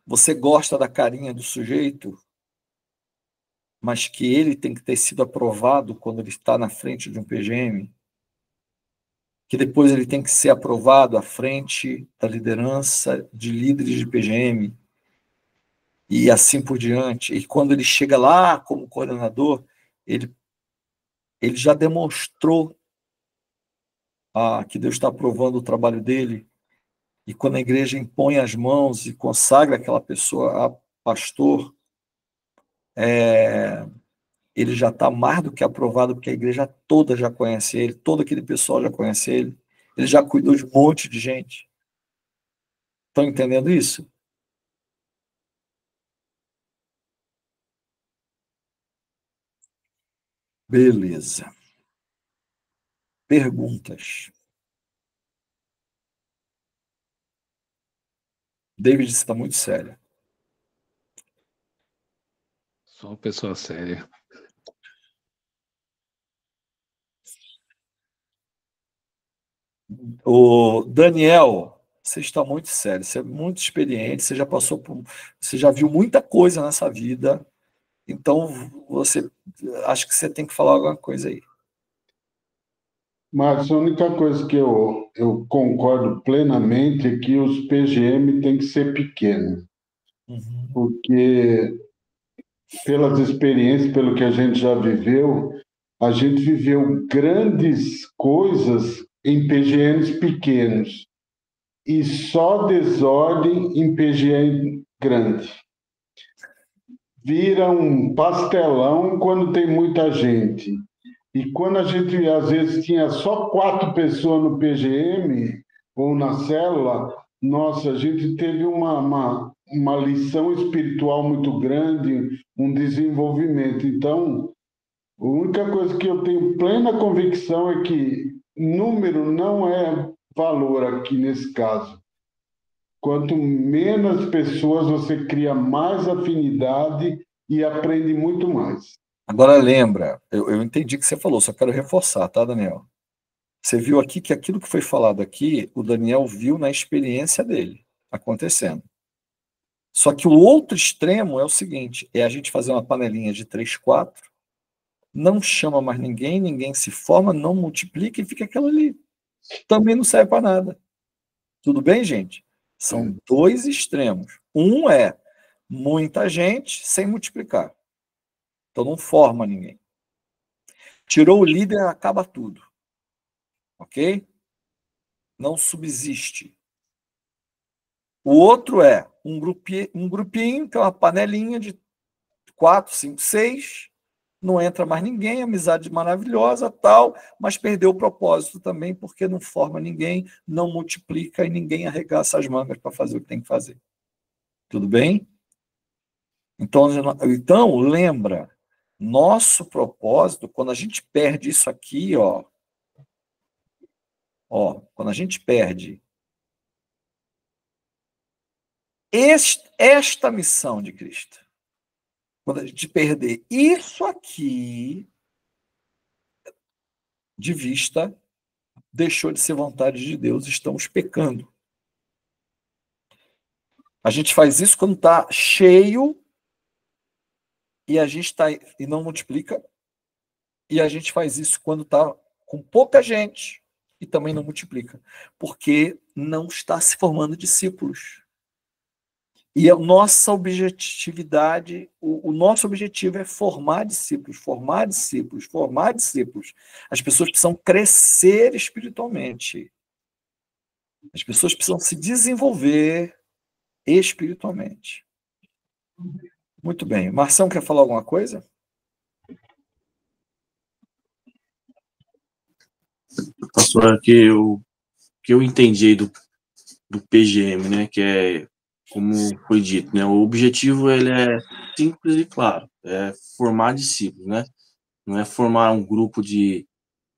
você gosta da carinha do sujeito, mas que ele tem que ter sido aprovado quando ele está na frente de um PGM? Que depois ele tem que ser aprovado à frente da liderança de líderes de PGM, e assim por diante. E quando ele chega lá como coordenador, ele já demonstrou que Deus está aprovando o trabalho dele. E quando a igreja impõe as mãos e consagra aquela pessoa a pastor, ele já está mais do que aprovado, porque a igreja toda já conhece ele, todo aquele pessoal já conhece ele. Ele já cuidou de um monte de gente. Estão entendendo isso? Beleza. Perguntas. David está muito sério. Só uma pessoa séria. O Daniel, você está muito sério, você é muito experiente, você já passou por, você já viu muita coisa nessa vida, então você, acho que você tem que falar alguma coisa aí. Mas a única coisa que eu concordo plenamente é que os PGM têm que ser pequenos, porque pelas experiências, pelo que a gente já viveu, a gente viveu grandes coisas em PGMs pequenos e só desordem em PGM grande. Vira um pastelão quando tem muita gente. E quando a gente, às vezes, tinha só 4 pessoas no PGM ou na célula, nossa, a gente teve uma lição espiritual muito grande, um desenvolvimento. Então, a única coisa que eu tenho plena convicção é que número não é valor aqui nesse caso. Quanto menos pessoas você cria mais afinidade e aprende muito mais. Agora lembra, eu entendi o que você falou, só quero reforçar, tá, Daniel? Você viu aqui que aquilo que foi falado aqui, o Daniel viu na experiência dele acontecendo. Só que o outro extremo é o seguinte, é a gente fazer uma panelinha de 3, 4, não chama mais ninguém, ninguém se forma, não multiplica e fica aquilo ali. Também não serve para nada. Tudo bem, gente? São 2 extremos. Um é muita gente sem multiplicar. Então não forma ninguém. Tirou o líder, acaba tudo. Ok? Não subsiste. O outro é um grupinho, que é uma panelinha de 4, 5, 6, não entra mais ninguém, amizade maravilhosa, tal, mas perdeu o propósito também, porque não forma ninguém, não multiplica e ninguém arregaça as mangas para fazer o que tem que fazer. Tudo bem? Então lembra, nosso propósito, quando a gente perde isso aqui, quando a gente perde esta missão de Cristo, quando a gente perder isso aqui de vista, deixou de ser vontade de Deus, estamos pecando. A gente faz isso quando está cheio e a gente e não multiplica, e a gente faz isso quando está com pouca gente e também não multiplica, porque não está se formando discípulos. E a nossa objetividade, o nosso objetivo é formar discípulos, formar discípulos, formar discípulos. As pessoas precisam crescer espiritualmente. As pessoas precisam se desenvolver espiritualmente. Muito bem. Marção, quer falar alguma coisa? Pastor, que eu entendi do PGM, né, que é, como foi dito, né, o objetivo ele é simples e claro, é formar discípulos, né, não é formar um grupo de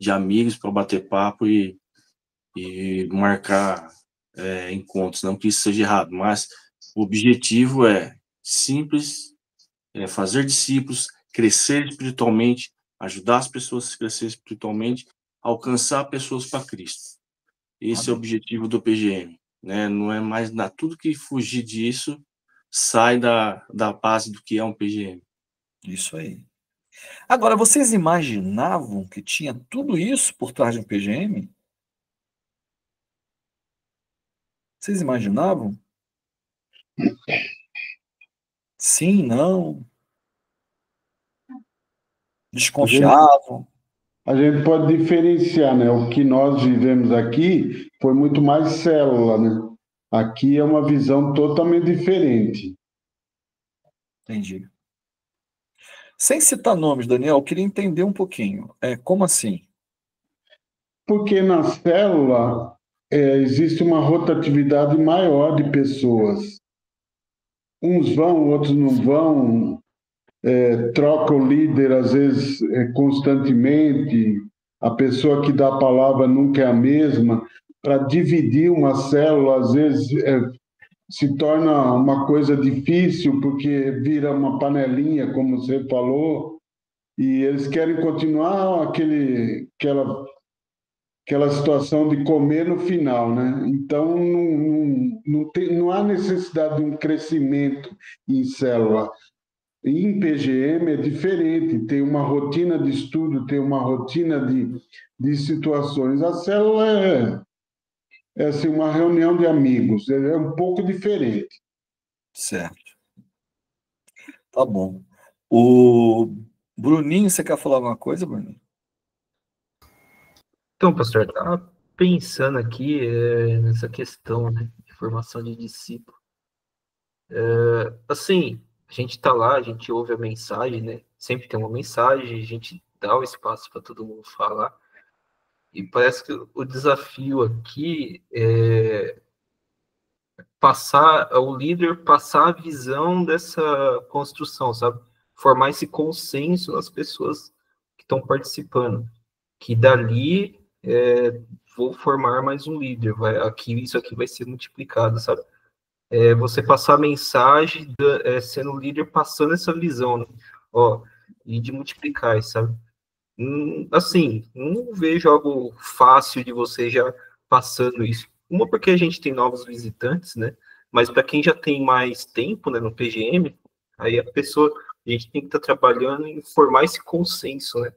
amigos para bater papo e marcar encontros, não que isso seja errado, mas o objetivo é simples, é fazer discípulos, crescer espiritualmente, ajudar as pessoas a crescer espiritualmente, alcançar pessoas para Cristo. Esse é o objetivo do PGM, né? Não é mais nada, tudo que fugir disso sai da base do que é um PGM. Isso aí. Agora, vocês imaginavam que tinha tudo isso por trás de um PGM? Vocês imaginavam? Sim, não? Desconfiavam? A gente pode diferenciar, né? O que nós vivemos aqui foi muito mais célula, né? Aqui é uma visão totalmente diferente. Entendi. Sem citar nomes, Daniel, eu queria entender um pouquinho. Como assim? Porque na célula existe uma rotatividade maior de pessoas. Uns vão, outros não vão, troca o líder, às vezes, constantemente. A pessoa que dá a palavra nunca é a mesma. Para dividir uma célula, às vezes, se torna uma coisa difícil, porque vira uma panelinha, como você falou, e eles querem continuar aquela situação de comer no final, né? Então, não há necessidade de um crescimento em célula. Em PGM é diferente, tem uma rotina de estudo, tem uma rotina de situações. A célula é assim, uma reunião de amigos, é um pouco diferente. Certo. Tá bom. O Bruninho, você quer falar alguma coisa, Bruninho? Então, pastor, eu estava pensando aqui nessa questão, né, de formação de discípulo. Assim, a gente está lá, a gente ouve a mensagem, né? Sempre tem uma mensagem, a gente dá o espaço para todo mundo falar. E parece que o desafio aqui é passar, o líder passar a visão dessa construção, sabe? Formar esse consenso nas pessoas que estão participando. Que dali vou formar mais um líder, isso aqui vai ser multiplicado, sabe? Você passar a mensagem, sendo líder, passando essa visão, né? Ó, e de multiplicar, sabe? Assim, não vejo algo fácil de você já passando isso. Uma, porque a gente tem novos visitantes, né? Mas para quem já tem mais tempo, né, no PGM, aí a gente tem que estar trabalhando em formar esse consenso, né?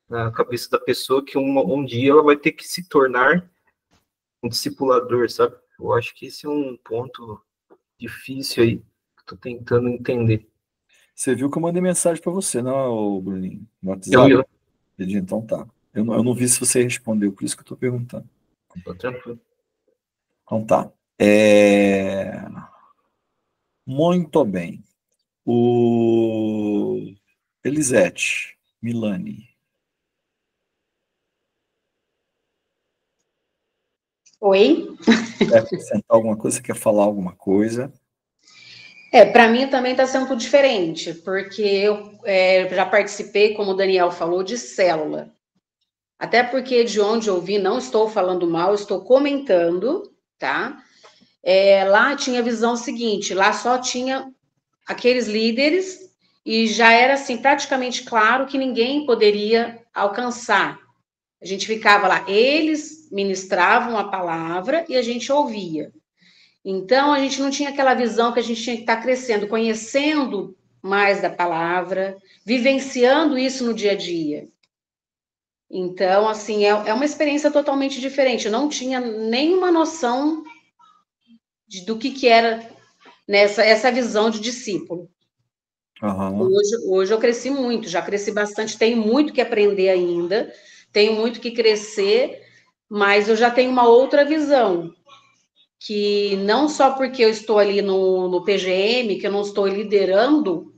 Na cabeça da pessoa que um dia ela vai ter que se tornar um discipulador, sabe? Eu acho que esse é um ponto difícil aí, que eu tô tentando entender. Você viu que eu mandei mensagem para você, não, Bruninho? No Eu, WhatsApp? eu, Entendi, então tá. Eu não vi se você respondeu, por isso que eu estou perguntando. tô tranquilo. Então tá. Muito bem. O Elisete Milani. Oi? Quer acrescentar alguma coisa? Você quer falar alguma coisa? Para mim também está sendo tudo diferente, porque eu já participei, como o Daniel falou, de célula. Até porque de onde eu vi, não estou falando mal, estou comentando, tá? Lá tinha a visão seguinte, lá só tinha aqueles líderes e já era assim praticamente claro que ninguém poderia alcançar. A gente ficava lá, eles ministravam a palavra e a gente ouvia. Então, a gente não tinha aquela visão que a gente tinha que estar crescendo, conhecendo mais da palavra, vivenciando isso no dia a dia. Então, assim, é uma experiência totalmente diferente. Eu não tinha nenhuma noção do que era essa visão de discípulo. Aham. Hoje eu cresci muito, já cresci bastante, tenho muito que aprender ainda, tenho muito que crescer, mas eu já tenho uma outra visão. Que não só porque eu estou ali no PGM, que eu não estou liderando,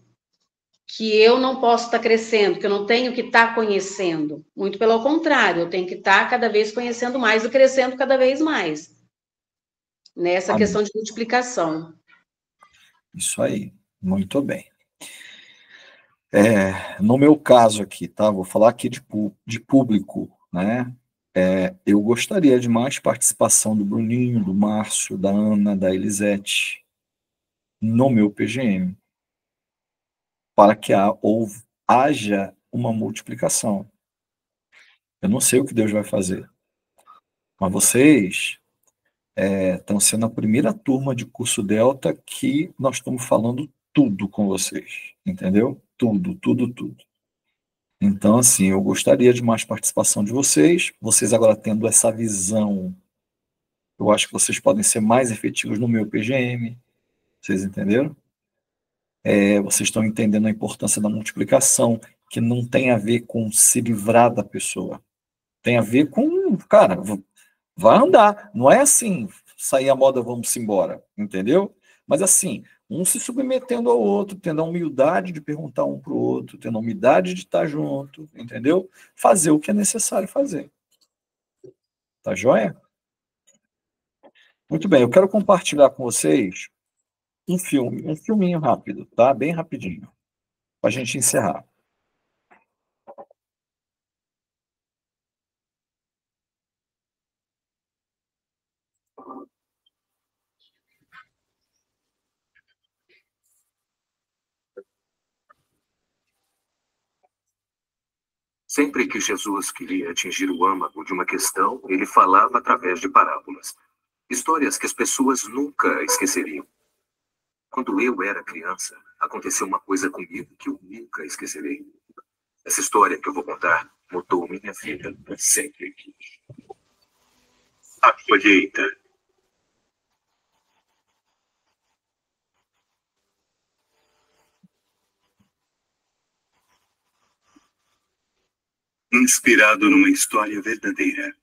que eu não posso estar crescendo, que eu não tenho que estar conhecendo. Muito pelo contrário, eu tenho que estar cada vez conhecendo mais e crescendo cada vez mais. Nessa Amém. questão de multiplicação. Isso aí. Muito bem. No meu caso aqui, tá? Vou falar aqui de público, né? Eu gostaria de mais participação do Bruninho, do Márcio, da Ana, da Elisete no meu PGM, para que haja uma multiplicação. Eu não sei o que Deus vai fazer, mas vocês estão sendo a primeira turma de curso Delta que nós estamos falando tudo com vocês, entendeu? Tudo, tudo, tudo. Então, assim, eu gostaria de mais participação de vocês. Vocês agora tendo essa visão, eu acho que vocês podem ser mais efetivos no meu PGM. Vocês entenderam? Vocês estão entendendo a importância da multiplicação, que não tem a ver com se livrar da pessoa. Tem a ver com, cara, vai andar. Não é assim, sair a moda, vamos embora. Entendeu? Mas assim, um se submetendo ao outro, tendo a humildade de perguntar um para o outro, tendo a humildade de estar junto, entendeu? Fazer o que é necessário fazer. Tá joia? Muito bem, eu quero compartilhar com vocês um filminho rápido, tá? Bem rapidinho, para a gente encerrar. Sempre que Jesus queria atingir o âmago de uma questão, ele falava através de parábolas. Histórias que as pessoas nunca esqueceriam. Quando eu era criança, aconteceu uma coisa comigo que eu nunca esquecerei. Essa história que eu vou contar mudou minha vida para sempre. A colheita. Inspirado numa história verdadeira.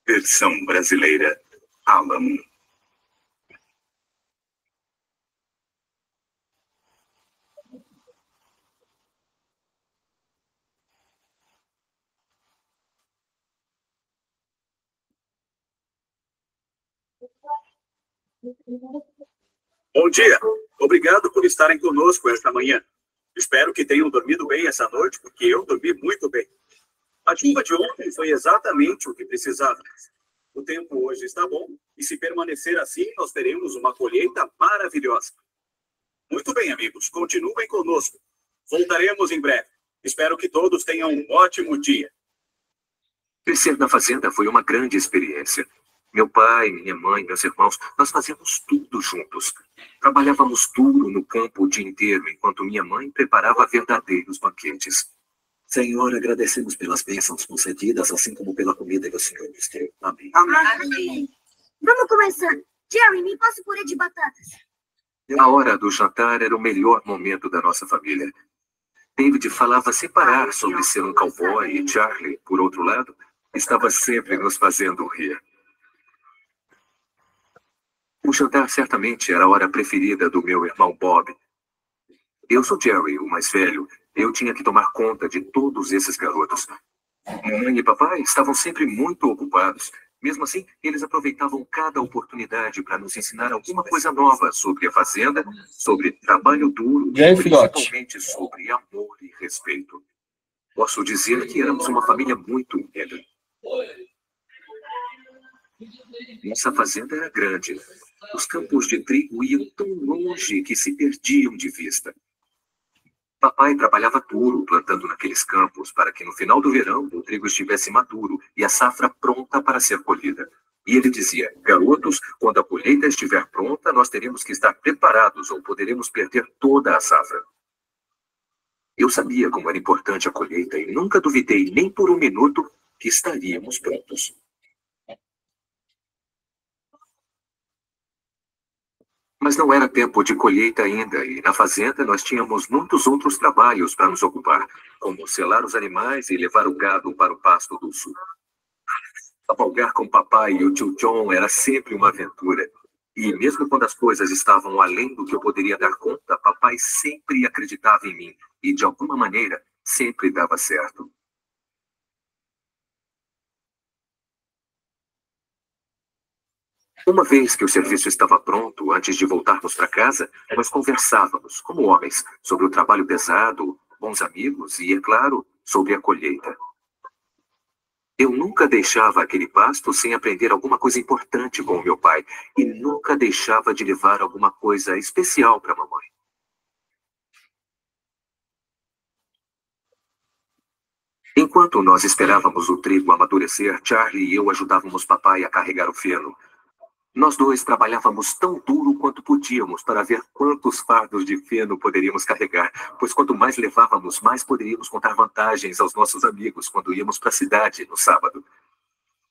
Versão brasileira. Alan. Bom dia. Obrigado por estarem conosco esta manhã. Espero que tenham dormido bem essa noite, porque eu dormi muito bem. A chuva de ontem foi exatamente o que precisávamos. O tempo hoje está bom, e se permanecer assim, nós teremos uma colheita maravilhosa. Muito bem, amigos, continuem conosco. Voltaremos em breve. Espero que todos tenham um ótimo dia. Crescer na fazenda foi uma grande experiência. Meu pai, minha mãe, meus irmãos, nós fazíamos tudo juntos. Trabalhávamos duro no campo o dia inteiro, enquanto minha mãe preparava verdadeiros banquetes. Senhor, agradecemos pelas bênçãos concedidas, assim como pela comida que o Senhor nos deu. Amém. Amém. Vamos começar. Jerry, me passa o purê de batatas. A hora do jantar era o melhor momento da nossa família. David falava sem parar sobre ser um cowboy e Charlie, por outro lado, estava sempre nos fazendo rir. O jantar certamente era a hora preferida do meu irmão Bob. Eu sou Jerry, o mais velho. Eu tinha que tomar conta de todos esses garotos. Mamãe e papai estavam sempre muito ocupados. Mesmo assim, eles aproveitavam cada oportunidade para nos ensinar alguma coisa nova sobre a fazenda, sobre trabalho duro E aí, e filhote? principalmente sobre amor e respeito. Posso dizer que éramos uma família muito unida. Nossa fazenda era grande. Os campos de trigo iam tão longe que se perdiam de vista. Papai trabalhava duro plantando naqueles campos para que no final do verão o trigo estivesse maduro e a safra pronta para ser colhida. E ele dizia: garotos, quando a colheita estiver pronta, nós teremos que estar preparados ou poderemos perder toda a safra. Eu sabia como era importante a colheita e nunca duvidei nem por um minuto que estaríamos prontos. Mas não era tempo de colheita ainda, e na fazenda nós tínhamos muitos outros trabalhos para nos ocupar, como selar os animais e levar o gado para o pasto do sul. Cavalgar com o papai e o tio John era sempre uma aventura. E mesmo quando as coisas estavam além do que eu poderia dar conta, papai sempre acreditava em mim, e de alguma maneira sempre dava certo. Uma vez que o serviço estava pronto, antes de voltarmos para casa, nós conversávamos, como homens, sobre o trabalho pesado, bons amigos e, é claro, sobre a colheita. Eu nunca deixava aquele pasto sem aprender alguma coisa importante com o meu pai e nunca deixava de levar alguma coisa especial para a mamãe. Enquanto nós esperávamos o trigo amadurecer, Charlie e eu ajudávamos papai a carregar o feno. Nós dois trabalhávamos tão duro quanto podíamos para ver quantos fardos de feno poderíamos carregar, pois quanto mais levávamos, mais poderíamos contar vantagens aos nossos amigos quando íamos para a cidade no sábado.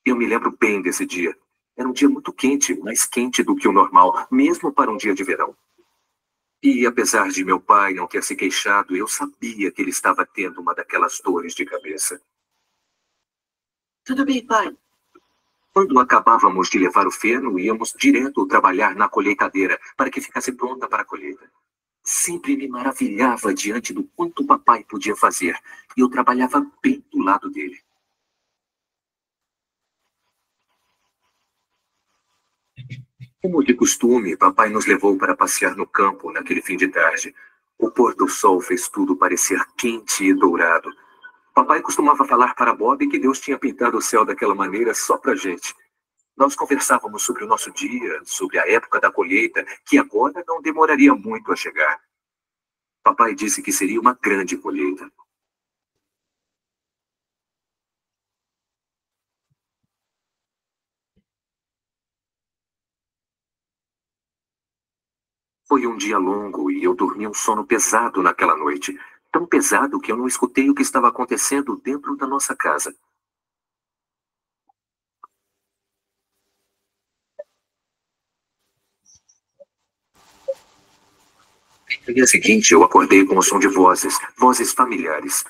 Eu me lembro bem desse dia. Era um dia muito quente, mais quente do que o normal, mesmo para um dia de verão. E apesar de meu pai não ter se queixado, eu sabia que ele estava tendo uma daquelas dores de cabeça. Tudo bem, pai. Quando acabávamos de levar o feno, íamos direto trabalhar na colheitadeira para que ficasse pronta para a colheita. Sempre me maravilhava diante do quanto o papai podia fazer, e eu trabalhava bem do lado dele. Como de costume, papai nos levou para passear no campo naquele fim de tarde. O pôr do sol fez tudo parecer quente e dourado. Papai costumava falar para Bob que Deus tinha pintado o céu daquela maneira só pra gente. Nós conversávamos sobre o nosso dia, sobre a época da colheita, que agora não demoraria muito a chegar. Papai disse que seria uma grande colheita. Foi um dia longo e eu dormi um sono pesado naquela noite. Tão pesado que eu não escutei o que estava acontecendo dentro da nossa casa. No dia seguinte, eu acordei com o som de vozes familiares.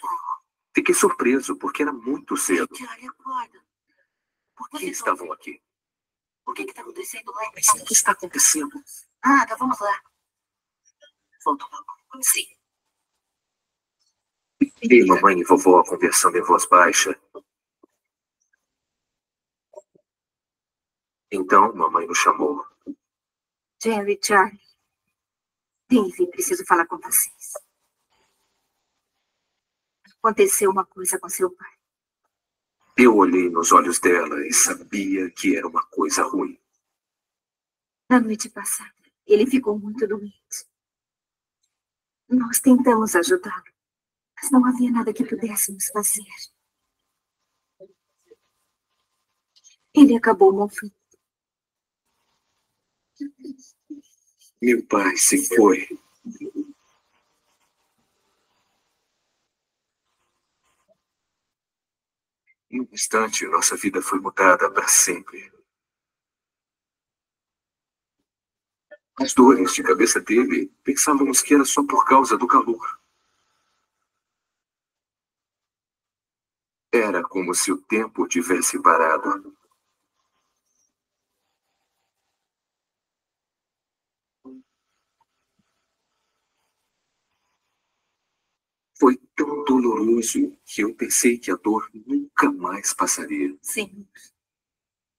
Fiquei surpreso, porque era muito cedo. Charlie, acorda. Por que estavam aqui? O que está acontecendo lá? Mas o que está acontecendo? Nada, vamos lá. Volta logo. Sim. E mamãe e vovó conversando em voz baixa. Então, mamãe nos chamou. Jerry, Charlie. Dave, preciso falar com vocês. Aconteceu uma coisa com seu pai. Eu olhei nos olhos dela e sabia que era uma coisa ruim. Na noite passada, ele ficou muito doente. Nós tentamos ajudá-lo, mas não havia nada que pudéssemos fazer. Ele acabou morrendo. Meu pai se foi. Em um instante, nossa vida foi mudada para sempre. As dores de cabeça dele, pensávamos que era só por causa do calor. Era como se o tempo tivesse parado. Foi tão doloroso que eu pensei que a dor nunca mais passaria. Senhor,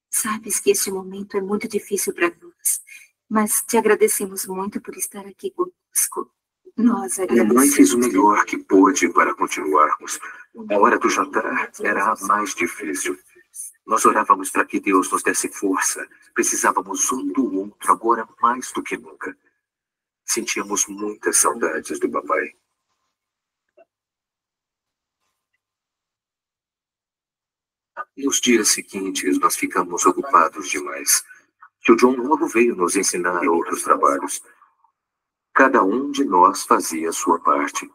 sabes que este momento é muito difícil para nós, mas te agradecemos muito por estar aqui conosco. Nós Minha mãe fez o agradecemos. melhor que pôde para continuarmos. A hora do jantar era a mais difícil. Nós orávamos para que Deus nos desse força. Precisávamos um do outro agora mais do que nunca. Sentíamos muitas saudades do papai. Nos dias seguintes, nós ficamos ocupados demais. Tio John logo veio nos ensinar outros trabalhos. Cada um de nós fazia a sua parte.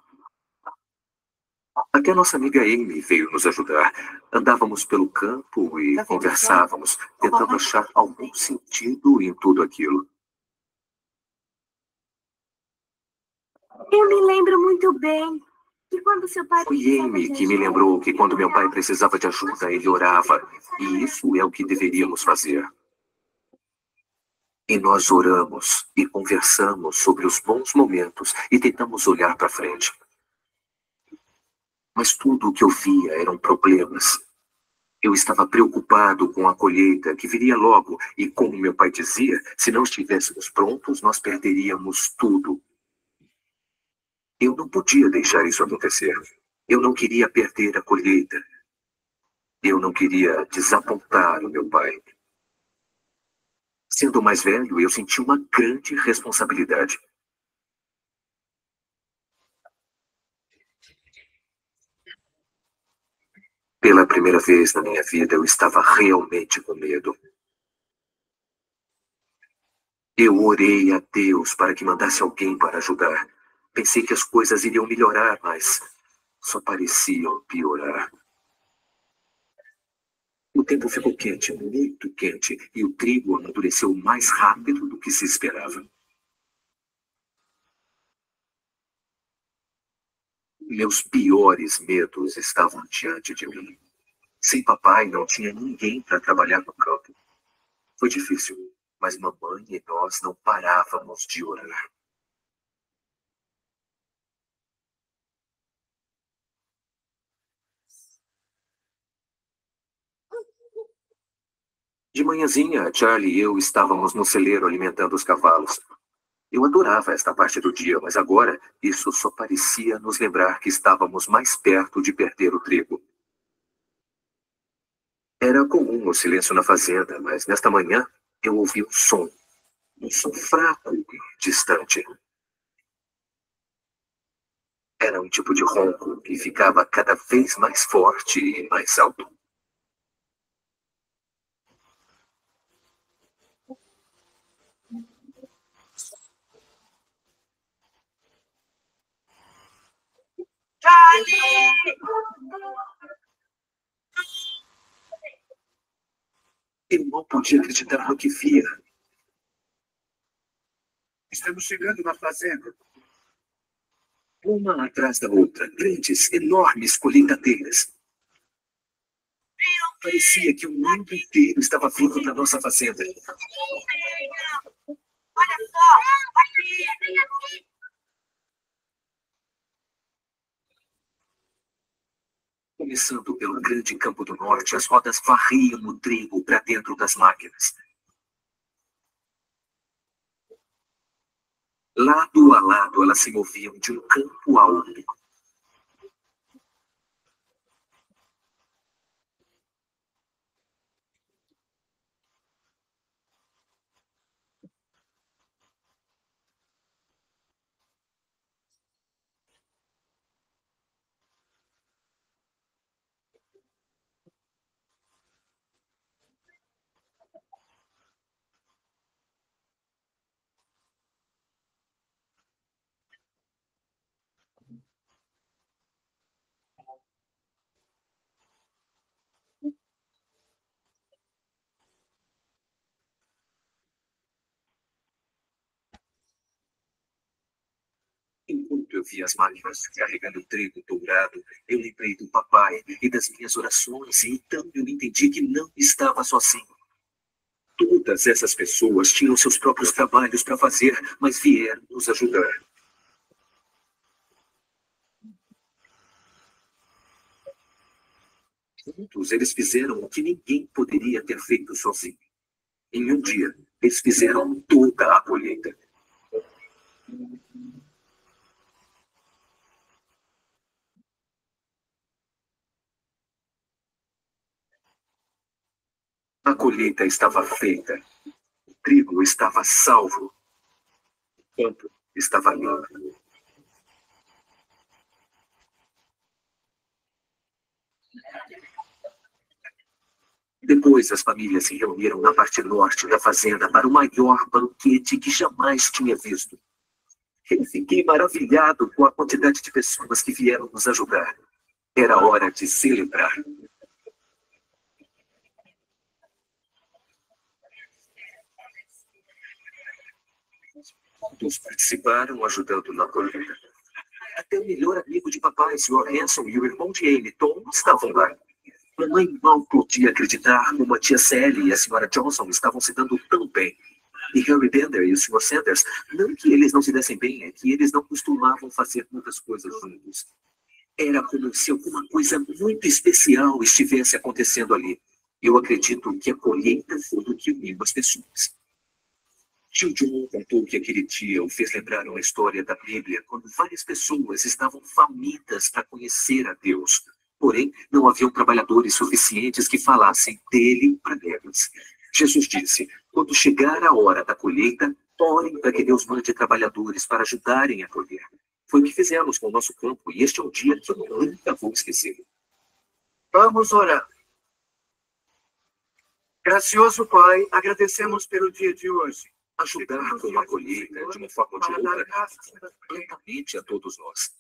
Até nossa amiga Amy veio nos ajudar. Andávamos pelo campo e conversávamos, tentando achar algum sentido em tudo aquilo. Eu me lembro muito bem que quando seu pai Foi precisava Amy de que me ajuda, lembrou que quando meu pai orava. precisava de ajuda, ele orava. E isso é o que deveríamos fazer. E nós oramos e conversamos sobre os bons momentos e tentamos olhar para frente. Mas tudo o que eu via eram problemas. Eu estava preocupado com a colheita que viria logo e, como meu pai dizia, se não estivéssemos prontos, nós perderíamos tudo. Eu não podia deixar isso acontecer. Eu não queria perder a colheita. Eu não queria desapontar o meu pai. Sendo mais velho, eu senti uma grande responsabilidade. Pela primeira vez na minha vida, eu estava realmente com medo. Eu orei a Deus para que mandasse alguém para ajudar. Pensei que as coisas iriam melhorar, mas só pareciam piorar. O tempo ficou quente, muito quente, e o trigo amadureceu mais rápido do que se esperava. Meus piores medos estavam diante de mim. Sem papai, não tinha ninguém para trabalhar no campo. Foi difícil, mas mamãe e nós não parávamos de orar. De manhãzinha, Charlie e eu estávamos no celeiro alimentando os cavalos. Eu adorava esta parte do dia, mas agora isso só parecia nos lembrar que estávamos mais perto de perder o trigo. Era comum o silêncio na fazenda, mas nesta manhã eu ouvi um som fraco e distante. Era um tipo de ronco que ficava cada vez mais forte e mais alto. Eu não podia acreditar no que via. Estamos chegando na fazenda. Uma atrás da outra, grandes, enormes colheitadeiras. Parecia que o mundo inteiro estava vindo para nossa fazenda. Olha só! Começando pelo grande campo do norte, as rodas varriam o trigo para dentro das máquinas. Lado a lado, elas se moviam de um campo a outro. Enquanto eu via as máquinas carregando trigo dourado, eu lembrei do papai e das minhas orações, e então eu entendi que não estava sozinho. Todas essas pessoas tinham seus próprios trabalhos para fazer, mas vieram nos ajudar. Juntos, eles fizeram o que ninguém poderia ter feito sozinho. Em um dia, eles fizeram toda a colheita. A colheita estava feita. O trigo estava salvo. O campo estava limpo. Depois, as famílias se reuniram na parte norte da fazenda para o maior banquete que jamais tinha visto. Eu fiquei maravilhado com a quantidade de pessoas que vieram nos ajudar. Era hora de celebrar. Todos participaram ajudando na colheita. Até o melhor amigo de papai, Sr. Hanson, e o irmão de Amy, Tom, estavam lá. Mamãe mal podia acreditar como a tia Sally e a Sra. Johnson estavam se dando tão bem. E Harry Bender e o Sr. Sanders, não que eles não se dessem bem, é que eles não costumavam fazer muitas coisas juntos. Era como se alguma coisa muito especial estivesse acontecendo ali. Eu acredito que a colheita foi o que uniu as pessoas. Tio John contou que aquele dia o fez lembrar uma história da Bíblia, quando várias pessoas estavam famintas para conhecer a Deus. Porém, não haviam trabalhadores suficientes que falassem dele para elas. Jesus disse: quando chegar a hora da colheita, orem para que Deus mande trabalhadores para ajudarem a colher. Foi o que fizemos com o nosso campo, e este é um dia que eu nunca vou esquecer. Vamos orar. Gracioso Pai, agradecemos pelo dia de hoje. Ajudar com a colheita, de uma forma ou de outra, plenamente a todos nós.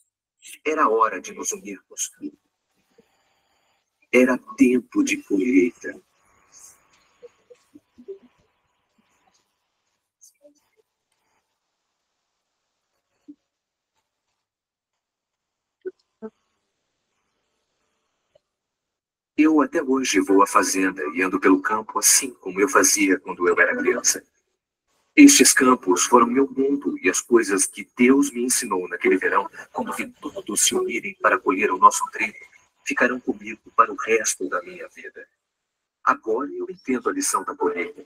Era hora de nos unirmos. Era tempo de colheita. Eu até hoje vou à fazenda e ando pelo campo assim como eu fazia quando eu era criança. Estes campos foram meu mundo e as coisas que Deus me ensinou naquele verão, quando vi todos se unirem para colher o nosso trigo, ficarão comigo para o resto da minha vida. Agora eu entendo a lição da colheita.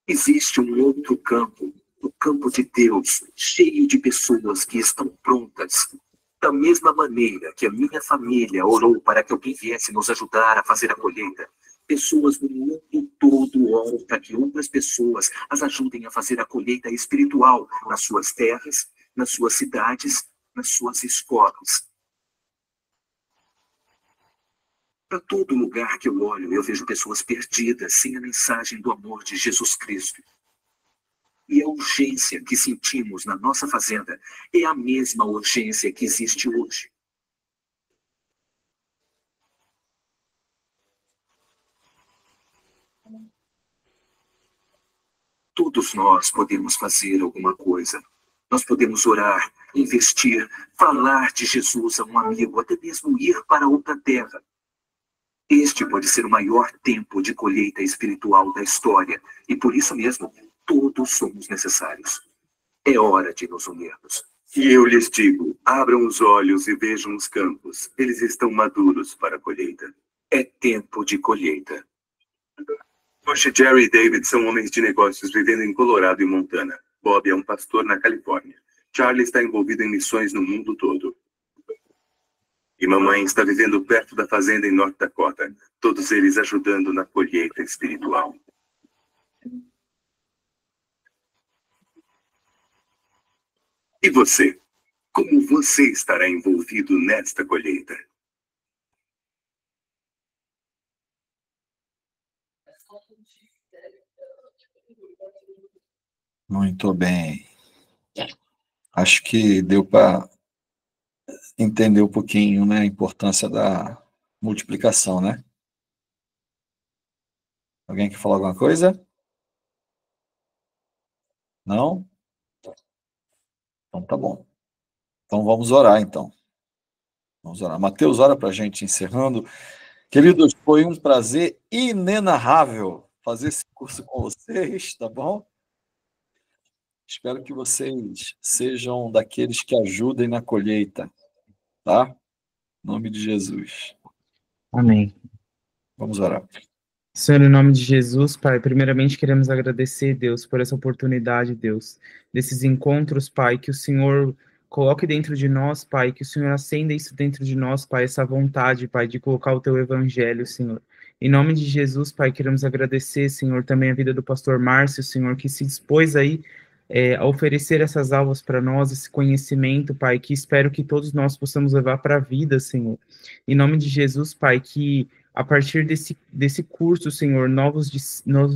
Existe um outro campo, o campo de Deus, cheio de pessoas que estão prontas. Da mesma maneira que a minha família orou para que alguém viesse nos ajudar a fazer a colheita, pessoas no mundo todo oram para que outras pessoas as ajudem a fazer a colheita espiritual nas suas terras, nas suas cidades, nas suas escolas. Para todo lugar que eu olho, eu vejo pessoas perdidas sem a mensagem do amor de Jesus Cristo. E a urgência que sentimos na nossa fazenda é a mesma urgência que existe hoje. Todos nós podemos fazer alguma coisa. Nós podemos orar, investir, falar de Jesus a um amigo, até mesmo ir para outra terra. Este pode ser o maior tempo de colheita espiritual da história, e por isso mesmo, todos somos necessários. É hora de nos unirmos. E eu lhes digo, abram os olhos e vejam os campos. Eles estão maduros para a colheita. É tempo de colheita. Hoje, Jerry e David são homens de negócios vivendo em Colorado e Montana. Bob é um pastor na Califórnia. Charlie está envolvido em missões no mundo todo. E mamãe está vivendo perto da fazenda em North Dakota. Todos eles ajudando na colheita espiritual. E você? Como você estará envolvido nesta colheita? Muito bem. Acho que deu para entender um pouquinho, né, a importância da multiplicação, né? Alguém quer falar alguma coisa? Não? Então tá bom. Então vamos orar, então. Vamos orar. Mateus, ora para a gente, encerrando. Queridos, foi um prazer inenarrável fazer esse curso com vocês, tá bom? Espero que vocês sejam daqueles que ajudem na colheita, tá? Em nome de Jesus. Amém. Vamos orar. Senhor, em nome de Jesus, Pai, primeiramente queremos agradecer, Deus, por essa oportunidade, Deus, desses encontros, Pai, que o Senhor coloque dentro de nós, Pai, que o Senhor acenda isso dentro de nós, Pai, essa vontade, Pai, de colocar o Teu Evangelho, Senhor. Em nome de Jesus, Pai, queremos agradecer, Senhor, também a vida do pastor Márcio, Senhor, que se dispôs aí a oferecer essas aulas para nós, esse conhecimento, Pai, que espero que todos nós possamos levar para a vida, Senhor. Em nome de Jesus, Pai, que a partir desse curso, Senhor, novos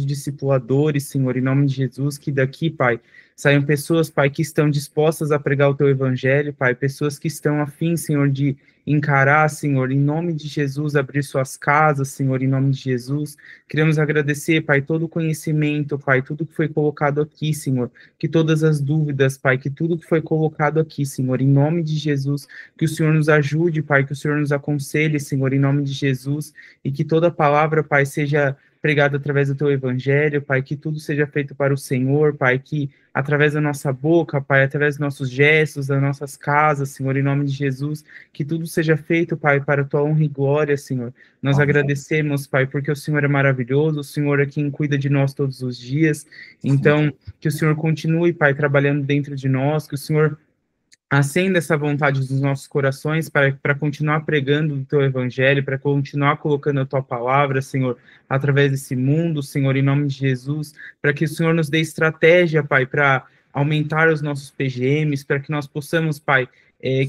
discipuladores, Senhor, em nome de Jesus, que daqui, Pai, saiam pessoas, Pai, que estão dispostas a pregar o Teu Evangelho, Pai, pessoas que estão afim, Senhor, de encarar, Senhor, em nome de Jesus, abrir suas casas, Senhor, em nome de Jesus. Queremos agradecer, Pai, todo o conhecimento, Pai, tudo que foi colocado aqui, Senhor, que todas as dúvidas, Pai, que tudo que foi colocado aqui, Senhor, em nome de Jesus, que o Senhor nos ajude, Pai, que o Senhor nos aconselhe, Senhor, em nome de Jesus, e que toda palavra, Pai, seja pregada através do Teu Evangelho, Pai, que tudo seja feito para o Senhor, Pai, que através da nossa boca, Pai, através dos nossos gestos, das nossas casas, Senhor, em nome de Jesus, que tudo seja feito, Pai, para a Tua honra e glória, Senhor. Nós Amém. Agradecemos, Pai, porque o Senhor é maravilhoso, o Senhor é quem cuida de nós todos os dias, então, que o Senhor continue, Pai, trabalhando dentro de nós, que o Senhor acenda essa vontade dos nossos corações para continuar pregando o Teu Evangelho, para continuar colocando a Tua palavra, Senhor, através desse mundo, Senhor, em nome de Jesus, para que o Senhor nos dê estratégia, Pai, para aumentar os nossos PGMs, para que nós possamos, Pai,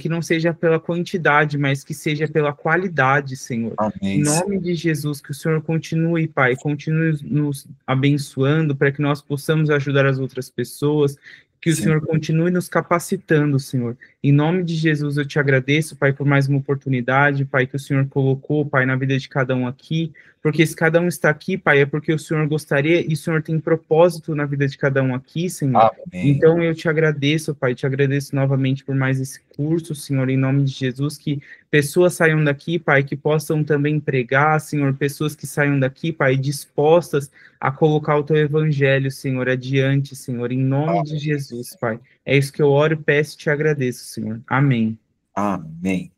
que não seja pela quantidade, mas que seja pela qualidade, Senhor. Amém. Em nome de Jesus, que o Senhor continue, Pai, continue nos abençoando, para que nós possamos ajudar as outras pessoas, que o Senhor continue nos capacitando, Senhor. Em nome de Jesus, eu te agradeço, Pai, por mais uma oportunidade, Pai, que o Senhor colocou, Pai, na vida de cada um aqui, porque se cada um está aqui, Pai, é porque o Senhor gostaria e o Senhor tem propósito na vida de cada um aqui, Senhor. Amém. Então, eu te agradeço, Pai, te agradeço novamente por mais esse curso, Senhor, em nome de Jesus, que pessoas saiam daqui, Pai, que possam também pregar, Senhor, pessoas que saiam daqui, Pai, dispostas a colocar o Teu Evangelho, Senhor, adiante, Senhor, em nome de Jesus, Pai. É isso que eu oro, peço e te agradeço, Senhor. Amém. Amém.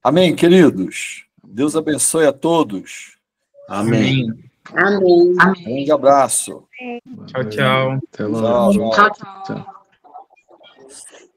Amém, queridos. Deus abençoe a todos. Amém. Amém. Um grande abraço. Tchau, tchau. Até logo. Tchau, tchau. Tchau, tchau.